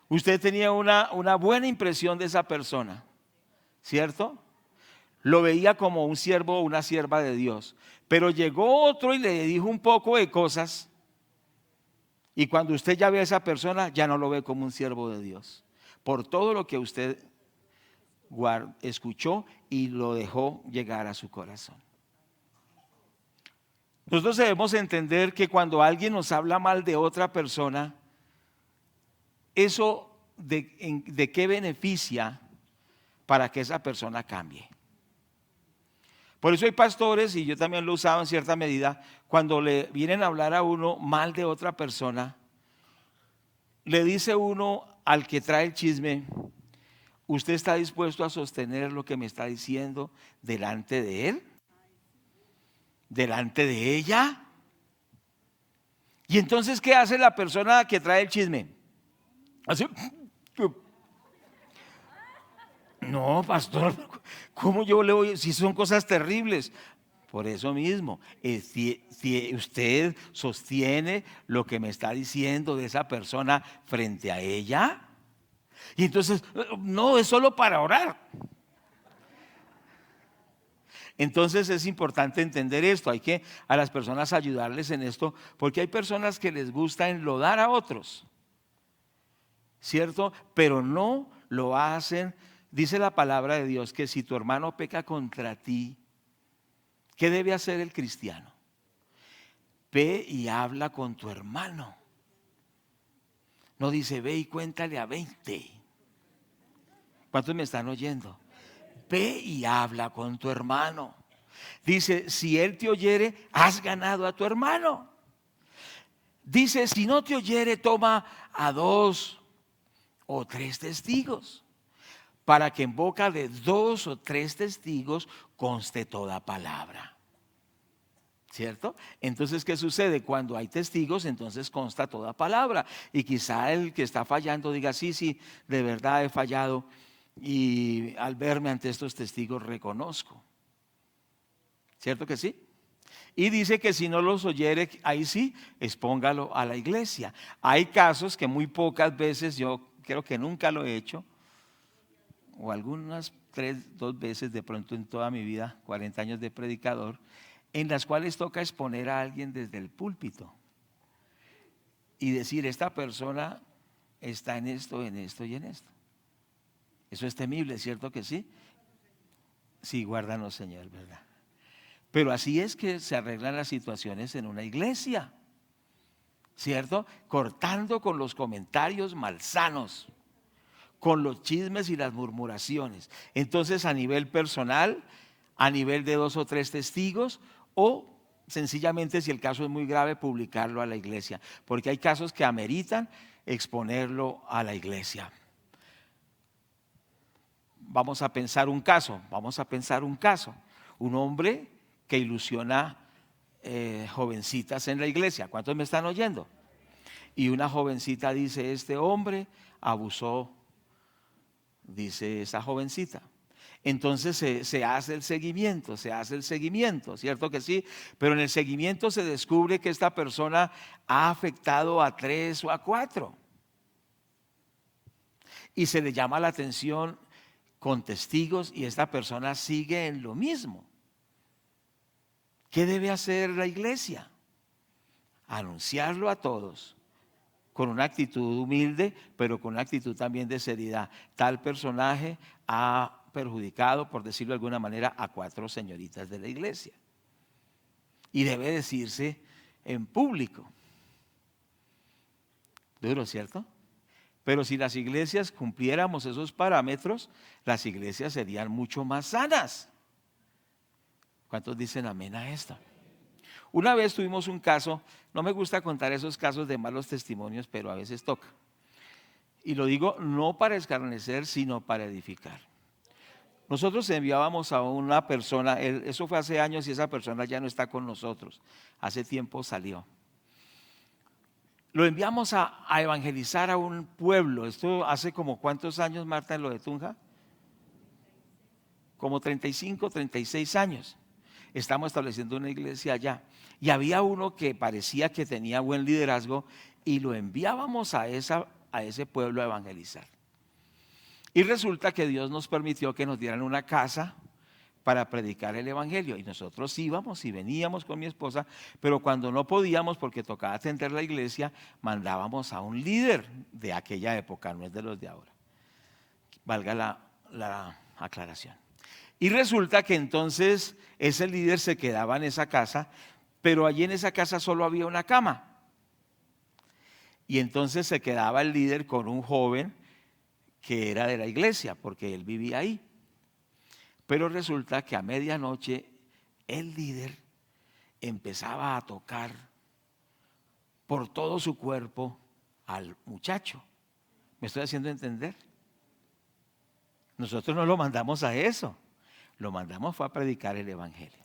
Usted tenía una buena impresión de esa persona, ¿cierto? Lo veía como un siervo o una sierva de Dios. Pero llegó otro y le dijo un poco de cosas. Y cuando usted ya ve a esa persona, ya no lo ve como un siervo de Dios. Por todo lo que usted escuchó y lo dejó llegar a su corazón. Nosotros debemos entender que cuando alguien nos habla mal de otra persona, eso de qué beneficia para que esa persona cambie. Por eso hay pastores, y yo también lo usaba en cierta medida, cuando le vienen a hablar a uno mal de otra persona, le dice uno al que trae el chisme: ¿usted está dispuesto a sostener lo que me está diciendo delante de él? ¿Delante de ella? Y entonces, ¿qué hace la persona que trae el chisme? Así. No, pastor, ¿cómo yo le voy? Si son cosas terribles. Por eso mismo, si usted sostiene lo que me está diciendo de esa persona frente a ella, y entonces, no, es solo para orar. Entonces es importante entender esto, hay que a las personas ayudarles en esto, porque hay personas que les gusta enlodar a otros, ¿cierto? Pero no lo hacen. Dice la palabra de Dios que si tu hermano peca contra ti, ¿qué debe hacer el cristiano? Ve y habla con tu hermano. No dice ve y cuéntale a 20. ¿Cuántos me están oyendo? Ve y habla con tu hermano. Dice, si él te oyere, has ganado a tu hermano. Dice, si no te oyere, toma a 2 o 3 testigos, para que en boca de 2 o 3 testigos conste toda palabra. ¿Cierto? Entonces, ¿qué sucede? Cuando hay testigos, entonces consta toda palabra. Y quizá el que está fallando diga, sí, de verdad he fallado. Y al verme ante estos testigos reconozco. ¿Cierto que sí? Y dice que si no los oyere, ahí sí, expóngalo a la iglesia. Hay casos que muy pocas veces, yo creo que nunca lo he hecho, o algunas 2 veces de pronto en toda mi vida, 40 años de predicador, en las cuales toca exponer a alguien desde el púlpito y decir, esta persona está en esto y en esto. Eso es temible, ¿cierto que sí? Sí, guárdanos, Señor, ¿verdad? Pero así es que se arreglan las situaciones en una iglesia, ¿cierto? Cortando con los comentarios malsanos, con los chismes y las murmuraciones. Entonces, a nivel personal, a nivel de 2 o 3 testigos, o sencillamente, si el caso es muy grave, publicarlo a la iglesia, porque hay casos que ameritan exponerlo a la iglesia. Vamos a pensar un caso. Un hombre que ilusiona jovencitas en la iglesia. ¿Cuántos me están oyendo? Y una jovencita dice, este hombre abusó, dice esa jovencita. Entonces se hace el seguimiento, ¿cierto que sí? Pero en el seguimiento se descubre que esta persona ha afectado a 3 o a 4. Y se le llama la atención con testigos y esta persona sigue en lo mismo. ¿Qué debe hacer la iglesia? Anunciarlo a todos con una actitud humilde, pero con una actitud también de seriedad. Tal personaje ha perjudicado, por decirlo de alguna manera, a 4 señoritas de la iglesia. Y debe decirse en público. Duro, ¿cierto? Pero si las iglesias cumpliéramos esos parámetros, las iglesias serían mucho más sanas. ¿Cuántos dicen amén a esto? Una vez tuvimos un caso, no me gusta contar esos casos de malos testimonios, pero a veces toca. Y lo digo no para escarnecer, sino para edificar. Nosotros enviábamos a una persona, eso fue hace años y esa persona ya no está con nosotros, hace tiempo salió. Lo enviamos a evangelizar a un pueblo. Esto hace como ¿cuántos años, Marta, en lo de Tunja? Como 35, 36 años. Estamos estableciendo una iglesia allá. Y había uno que parecía que tenía buen liderazgo y lo enviábamos a ese pueblo a evangelizar. Y resulta que Dios nos permitió que nos dieran una casa para predicar el evangelio. Y nosotros íbamos y veníamos con mi esposa, pero cuando no podíamos, porque tocaba atender la iglesia, mandábamos a un líder de aquella época, no es de los de ahora. Valga la aclaración. Y resulta que entonces ese líder se quedaba en esa casa, pero allí en esa casa solo había una cama. Y entonces se quedaba el líder con un joven que era de la iglesia, porque él vivía ahí. Pero resulta que a medianoche el líder empezaba a tocar por todo su cuerpo al muchacho. ¿Me estoy haciendo entender? Nosotros no lo mandamos a eso, lo mandamos fue a predicar el evangelio.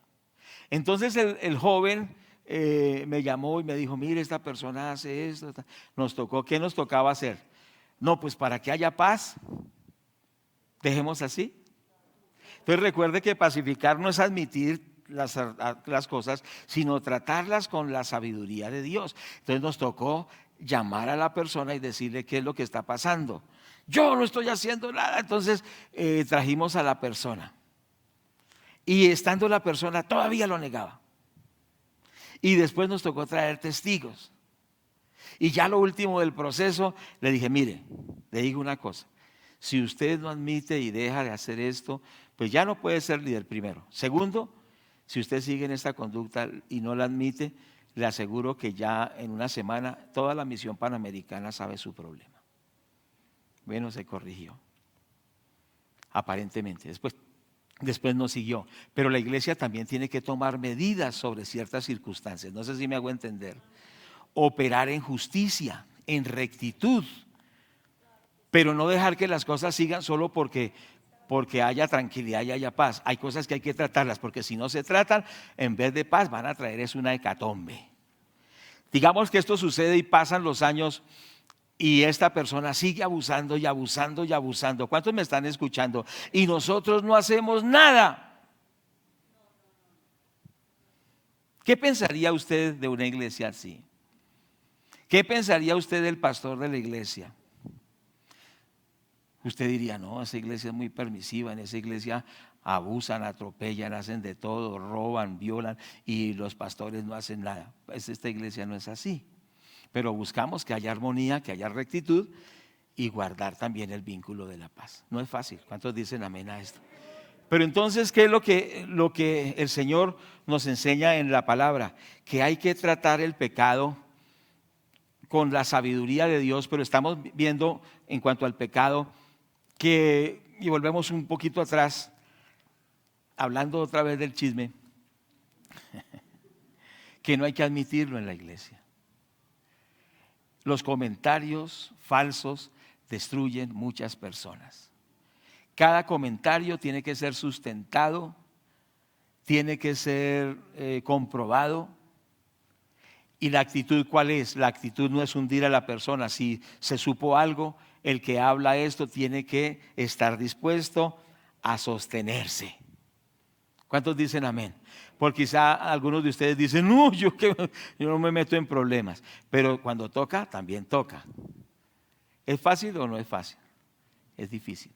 Entonces el joven me llamó y me dijo, mire, esta persona hace esto. Nos tocó, ¿qué nos tocaba hacer? No, pues para que haya paz, dejemos así. Entonces recuerde que pacificar no es admitir las cosas, sino tratarlas con la sabiduría de Dios. Entonces nos tocó llamar a la persona y decirle qué es lo que está pasando. Yo no estoy haciendo nada. Entonces trajimos a la persona. Y estando la persona todavía lo negaba. Y después nos tocó traer testigos. Y ya lo último del proceso, le dije, mire, le digo una cosa. Si usted no admite y deja de hacer esto, pues ya no puede ser líder, primero. Segundo, si usted sigue en esta conducta y no la admite, le aseguro que ya en una semana toda la misión panamericana sabe su problema. Bueno, se corrigió. Aparentemente. Después no siguió. Pero la iglesia también tiene que tomar medidas sobre ciertas circunstancias. No sé si me hago entender. Operar en justicia, en rectitud. Pero no dejar que las cosas sigan solo porque haya tranquilidad y haya paz. Hay cosas que hay que tratarlas, porque si no se tratan, en vez de paz van a traer es una hecatombe. Digamos que esto sucede y pasan los años y esta persona sigue abusando y abusando y abusando. ¿Cuántos me están escuchando? Y nosotros no hacemos nada. ¿Qué pensaría usted de una iglesia así? ¿Qué pensaría usted del pastor de la iglesia? Usted diría, no, esa iglesia es muy permisiva, en esa iglesia abusan, atropellan, hacen de todo, roban, violan y los pastores no hacen nada. Pues esta iglesia no es así. Pero buscamos que haya armonía, que haya rectitud y guardar también el vínculo de la paz. No es fácil. ¿Cuántos dicen amén a esto? Pero entonces, ¿qué es lo que el Señor nos enseña en la palabra? Que hay que tratar el pecado con la sabiduría de Dios, pero estamos viendo en cuanto al pecado y volvemos un poquito atrás, hablando otra vez del chisme, que no hay que admitirlo en la iglesia. Los comentarios falsos destruyen muchas personas. Cada comentario tiene que ser sustentado, tiene que ser comprobado. ¿Y la actitud cuál es? La actitud no es hundir a la persona. Si se supo algo, el que habla esto tiene que estar dispuesto a sostenerse. ¿Cuántos dicen amén? Porque quizá algunos de ustedes dicen, no, yo no me meto en problemas. Pero cuando toca, también toca. ¿Es fácil o no es fácil? Es difícil.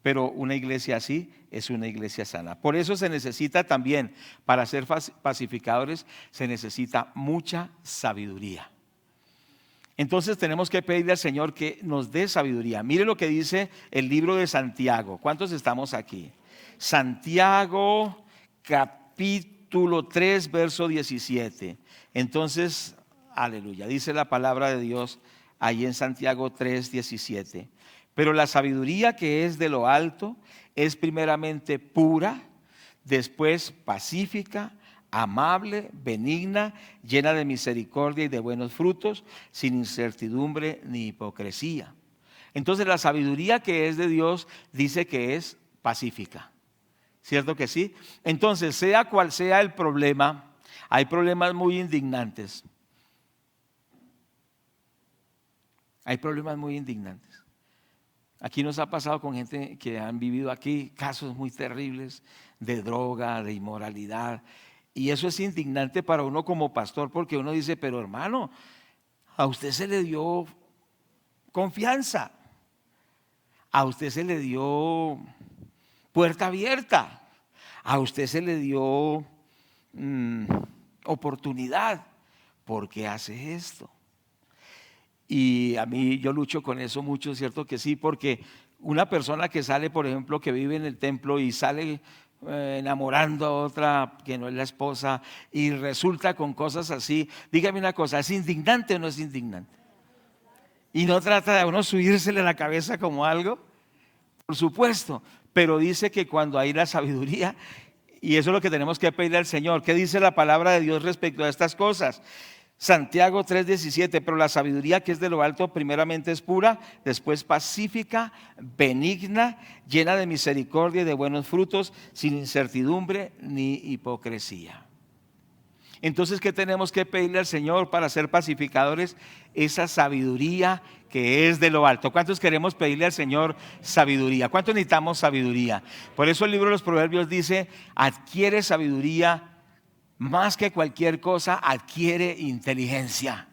Pero una iglesia así es una iglesia sana. Por eso se necesita también, para ser pacificadores, se necesita mucha sabiduría. Entonces tenemos que pedirle al Señor que nos dé sabiduría. Mire lo que dice el libro de Santiago. ¿Cuántos estamos aquí? Santiago capítulo 3, verso 17. Entonces, aleluya, dice la palabra de Dios ahí en Santiago 3, 17. Pero la sabiduría que es de lo alto es primeramente pura, después pacífica, amable, benigna, llena de misericordia y de buenos frutos, sin incertidumbre ni hipocresía. Entonces la sabiduría que es de Dios dice que es pacífica. ¿Cierto que sí? Entonces, sea cual sea el problema, hay problemas muy indignantes. Hay problemas muy indignantes. Aquí nos ha pasado con gente que han vivido aquí casos muy terribles de droga, de inmoralidad. Y eso es indignante para uno como pastor, porque uno dice, pero hermano, a usted se le dio confianza, a usted se le dio puerta abierta, a usted se le dio oportunidad. ¿Por qué hace esto? Y a mí yo lucho con eso mucho, ¿cierto que sí? Porque una persona que sale, por ejemplo, que vive en el templo y sale enamorando a otra que no es la esposa y resulta con cosas así. Dígame una cosa, ¿es indignante o no es indignante? Y no trata de uno subírsele a la cabeza como algo, por supuesto, pero dice que cuando hay la sabiduría, y eso es lo que tenemos que pedirle al Señor. ¿Qué dice la palabra de Dios respecto a estas cosas? Santiago 3:17, pero la sabiduría que es de lo alto primeramente es pura, después pacífica, benigna, llena de misericordia y de buenos frutos, sin incertidumbre ni hipocresía. Entonces, ¿qué tenemos que pedirle al Señor para ser pacificadores? Esa sabiduría que es de lo alto. ¿Cuántos queremos pedirle al Señor sabiduría? ¿Cuántos necesitamos sabiduría? Por eso el libro de los Proverbios dice, adquiere sabiduría, más que cualquier cosa, adquiere inteligencia.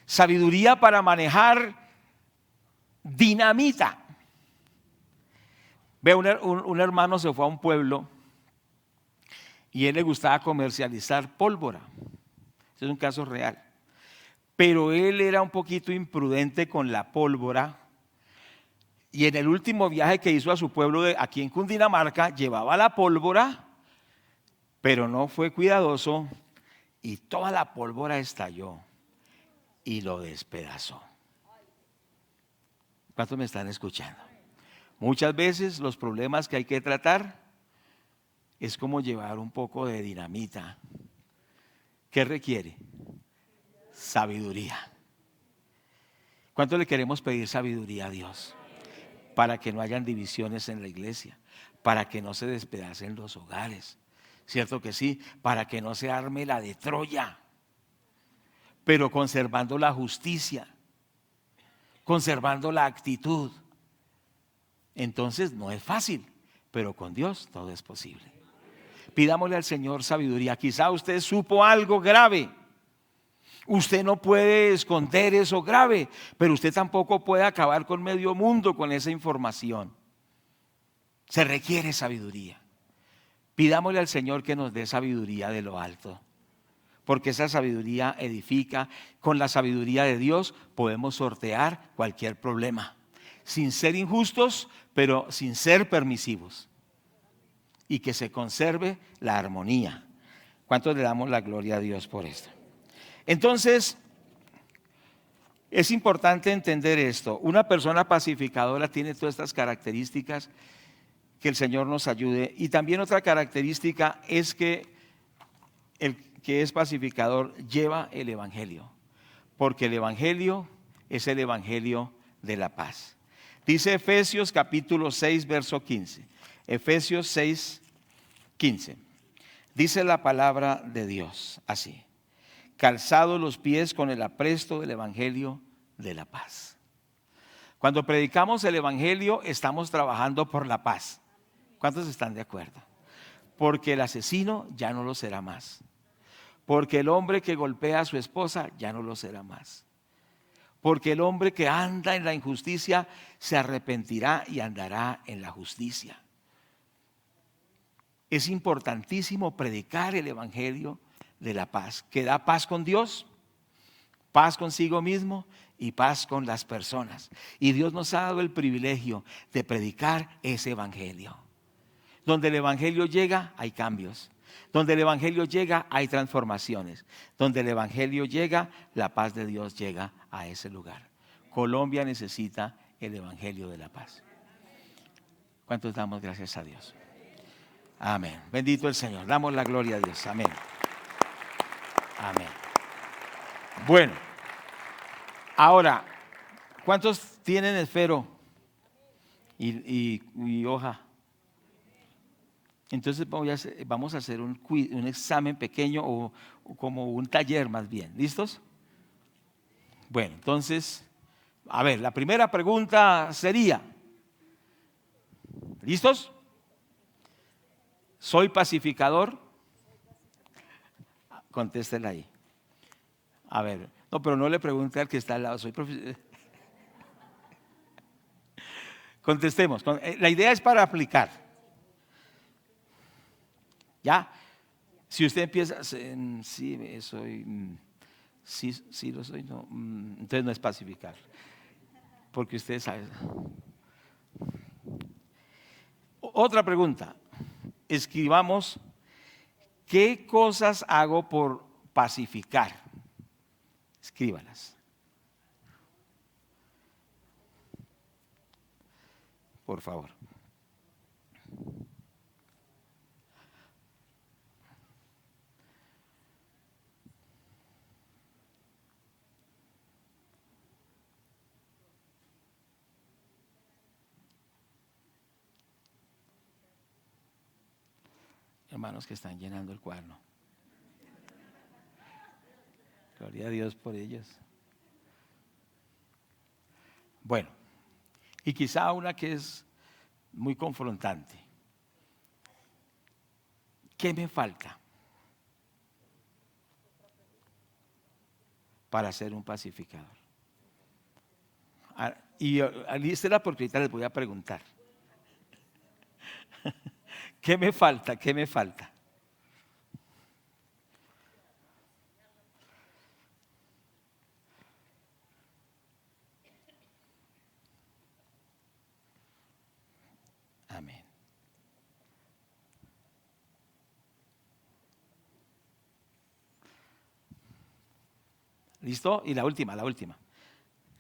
Sabiduría para manejar dinamita. Ve, un hermano se fue a un pueblo y él le gustaba comercializar pólvora. Ese es un caso real. Pero él era un poquito imprudente con la pólvora y en el último viaje que hizo a su pueblo aquí en Cundinamarca, llevaba la pólvora, pero no fue cuidadoso y toda la pólvora estalló y lo despedazó. ¿Cuántos me están escuchando? Muchas veces los problemas que hay que tratar es como llevar un poco de dinamita. ¿Qué requiere? Sabiduría. ¿Cuánto le queremos pedir sabiduría a Dios? Para que no hayan divisiones en la iglesia, para que no se despedacen los hogares. ¿Cierto que sí? Para que no se arme la de Troya, pero conservando la justicia, conservando la actitud. Entonces no es fácil, pero con Dios todo es posible. Pidámosle al Señor sabiduría. Quizá usted supo algo grave. Usted no puede esconder eso grave, pero usted tampoco puede acabar con medio mundo con esa información. Se requiere sabiduría. Pidámosle al Señor que nos dé sabiduría de lo alto, porque esa sabiduría edifica. Con la sabiduría de Dios podemos sortear cualquier problema, sin ser injustos, pero sin ser permisivos. Y que se conserve la armonía. ¿Cuántos le damos la gloria a Dios por esto? Entonces, es importante entender esto. Una persona pacificadora tiene todas estas características. Que el Señor nos ayude. Y también otra característica es que el que es pacificador lleva el evangelio. Porque el evangelio es el evangelio de la paz. Dice Efesios capítulo 6, verso 15. Efesios 6, 15. Dice la palabra de Dios así: calzados los pies con el apresto del evangelio de la paz. Cuando predicamos el evangelio estamos trabajando por la paz. ¿Cuántos están de acuerdo? Porque el asesino ya no lo será más. Porque el hombre que golpea a su esposa ya no lo será más. Porque el hombre que anda en la injusticia se arrepentirá y andará en la justicia. Es importantísimo predicar el evangelio de la paz, que da paz con Dios, paz consigo mismo y paz con las personas. Y Dios nos ha dado el privilegio de predicar ese evangelio. Donde el evangelio llega, hay cambios. Donde el evangelio llega, hay transformaciones. Donde el evangelio llega, la paz de Dios llega a ese lugar. Colombia necesita el evangelio de la paz. ¿Cuántos damos gracias a Dios? Amén. Bendito el Señor. Damos la gloria a Dios. Amén. Amén. Bueno, ahora, ¿cuántos tienen esfero y hoja? Entonces vamos a hacer un examen pequeño o como un taller más bien. ¿Listos? Bueno, entonces, a ver, la primera pregunta sería, ¿listos? ¿Soy pacificador? Contéstela ahí. A ver, no, pero no le pregunte al que está al lado, soy profesor. Contestemos. La idea es para aplicar. ¿Ya? Si usted empieza, sí, soy, sí lo soy, no, entonces no es pacificar, porque usted sabe. Otra pregunta, escribamos qué cosas hago por pacificar. Escríbalas. Por favor. Hermanos que están llenando el cuaderno. Gloria a Dios por ellos. Bueno, y quizá una que es muy confrontante. ¿Qué me falta para ser un pacificador? Y alístela porque ahorita les voy a preguntar. ¿Qué me falta? ¿Qué me falta? Amén. ¿Listo? Y la última.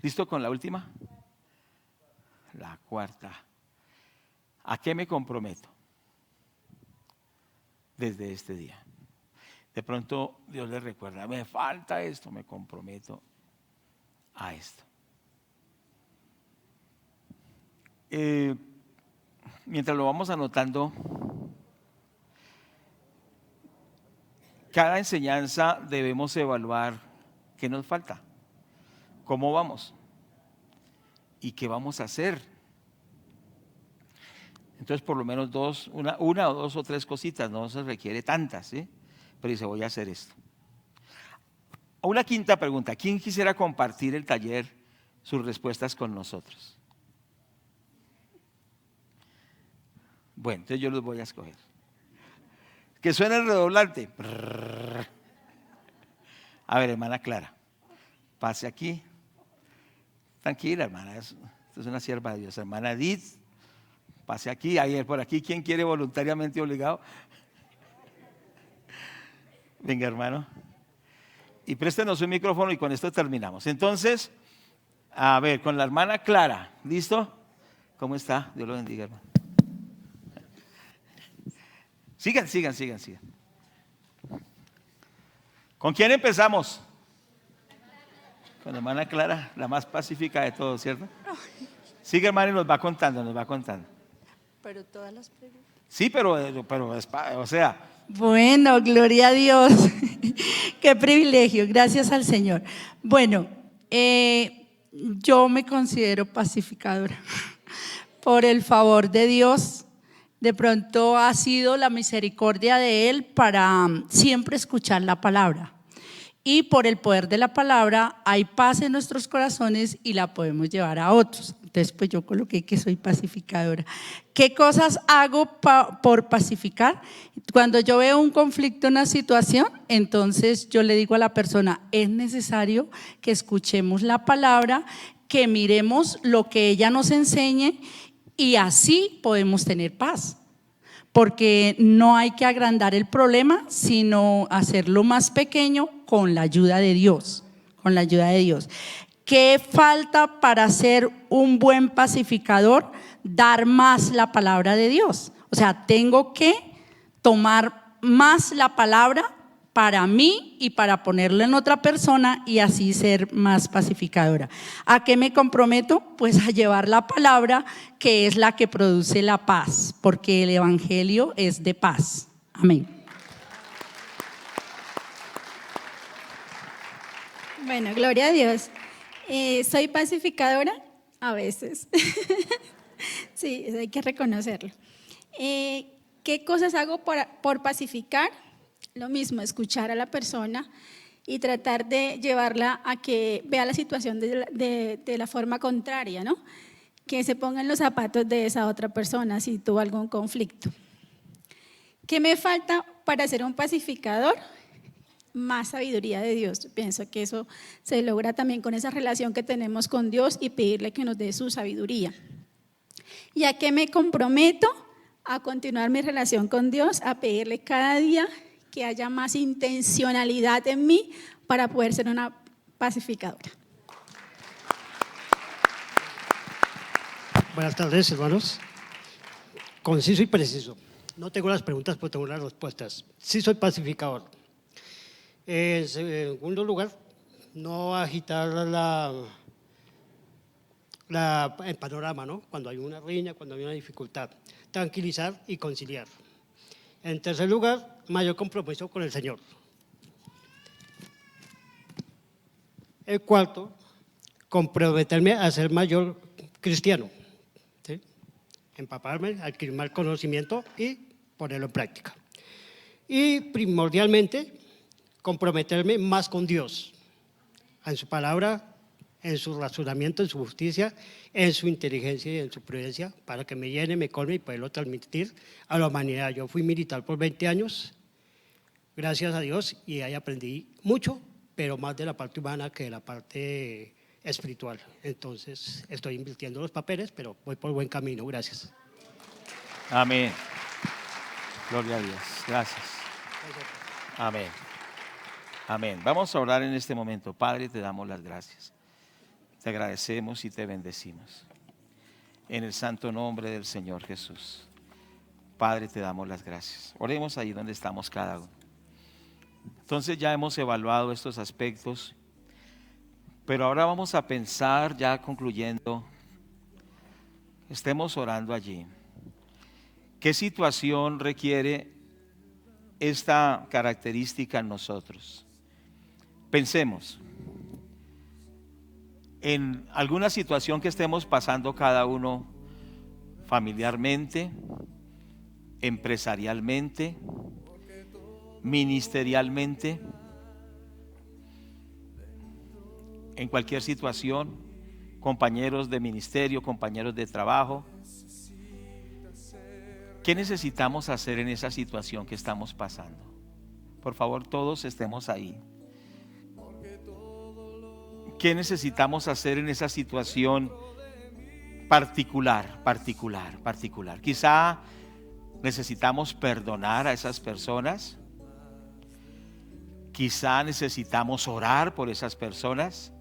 ¿Listo con la última? La cuarta. ¿A qué me comprometo desde este día? De pronto Dios les recuerda, me falta esto, me comprometo a esto. Mientras lo vamos anotando, cada enseñanza debemos evaluar qué nos falta, cómo vamos y qué vamos a hacer. Entonces por lo menos una o dos o tres cositas, no se requiere tantas, ¿sí? Pero dice, voy a hacer esto. Una quinta pregunta, ¿quién quisiera compartir el taller, sus respuestas con nosotros? Bueno, entonces yo los voy a escoger. Que suene el redoblante. A ver, hermana Clara, pase aquí. Tranquila, hermana, esto es una sierva de Dios. Hermana Edith, pase aquí, ahí por aquí. ¿Quién quiere voluntariamente obligado? Venga, hermano. Y préstenos un micrófono y con esto terminamos. Entonces, a ver, con la hermana Clara, ¿listo? ¿Cómo está? Dios lo bendiga, hermano. Sigan. ¿Con quién empezamos? Con la hermana Clara, la más pacífica de todos, ¿cierto? Sigue, hermano, y nos va contando. Pero todas las preguntas. Sí, pero o sea. Bueno, gloria a Dios. Qué privilegio, gracias al Señor. Bueno, yo me considero pacificadora. Por el favor de Dios, de pronto ha sido la misericordia de Él para siempre escuchar la palabra. Y por el poder de la palabra hay paz en nuestros corazones y la podemos llevar a otros. Entonces pues yo coloqué que soy pacificadora. ¿Qué cosas hago por pacificar? Cuando yo veo un conflicto, una situación, entonces yo le digo a la persona, es necesario que escuchemos la palabra, que miremos lo que ella nos enseñe y así podemos tener paz. Porque no hay que agrandar el problema, sino hacerlo más pequeño con la ayuda de Dios, ¿Qué falta para ser un buen pacificador? Dar más la palabra de Dios. O sea, tengo que tomar más la palabra para mí y para ponerla en otra persona y así ser más pacificadora. ¿A qué me comprometo? Pues a llevar la palabra, que es la que produce la paz, porque el evangelio es de paz. Amén. Bueno, gloria a Dios. Soy pacificadora a veces. Sí, hay que reconocerlo. ¿Qué cosas hago por pacificar? Lo mismo, escuchar a la persona y tratar de llevarla a que vea la situación de la forma contraria, ¿no? Que se ponga en los zapatos de esa otra persona si tuvo algún conflicto. ¿Qué me falta para ser un pacificador? Más sabiduría de Dios. Pienso que eso se logra también con esa relación que tenemos con Dios y pedirle que nos dé su sabiduría. ¿Y a qué me comprometo? a continuar mi relación con Dios, a pedirle cada día que haya más intencionalidad en mí para poder ser una pacificadora. Buenas tardes, hermanos. Conciso y preciso. No tengo las preguntas, pero tengo las respuestas. Sí soy pacificador. En segundo lugar, no agitar el panorama, ¿no? Cuando hay una riña, cuando hay una dificultad. Tranquilizar y conciliar. En tercer lugar, mayor compromiso con el Señor. El cuarto, comprometerme a ser mayor cristiano. ¿Sí? Empaparme, adquirir más conocimiento y ponerlo en práctica. Y primordialmente, comprometerme más con Dios, en su palabra, en su razonamiento, en su justicia, en su inteligencia y en su prudencia, para que me llene, me colme y poderlo transmitir a la humanidad. Yo fui militar por 20 años, gracias a Dios, y ahí aprendí mucho, pero más de la parte humana que de la parte espiritual. Entonces, estoy invirtiendo los papeles, pero voy por buen camino. Gracias. Amén. Gloria a Dios. Gracias. Amén. Amén. Vamos a orar en este momento. Padre, te damos las gracias. Te agradecemos y te bendecimos. En el santo nombre del Señor Jesús. Padre, te damos las gracias. Oremos ahí donde estamos cada uno. Entonces ya hemos evaluado estos aspectos, pero ahora vamos a pensar, ya concluyendo, estemos orando allí. ¿Qué situación requiere esta característica en nosotros? Pensemos en alguna situación que estemos pasando cada uno, familiarmente, empresarialmente, ministerialmente, en cualquier situación, compañeros de ministerio, compañeros de trabajo. ¿Qué necesitamos hacer en esa situación que estamos pasando? Por favor, todos estemos ahí. ¿Qué necesitamos hacer en esa situación particular? Quizá necesitamos perdonar a esas personas. Quizá necesitamos orar por esas personas.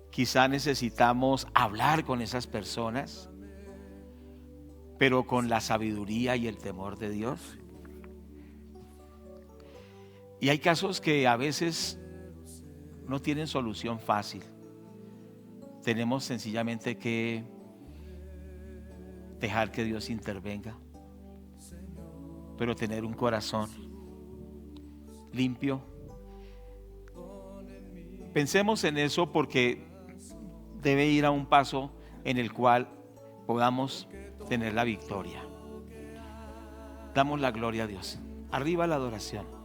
Quizá necesitamos hablar con esas personas, pero con la sabiduría y el temor de Dios. Y hay casos que a veces no tienen solución fácil. Tenemos sencillamente que dejar que Dios intervenga, pero tener un corazón limpio. Pensemos en eso, porque debe ir a un paso en el cual podamos tener la victoria. Damos la gloria a Dios. Arriba la adoración.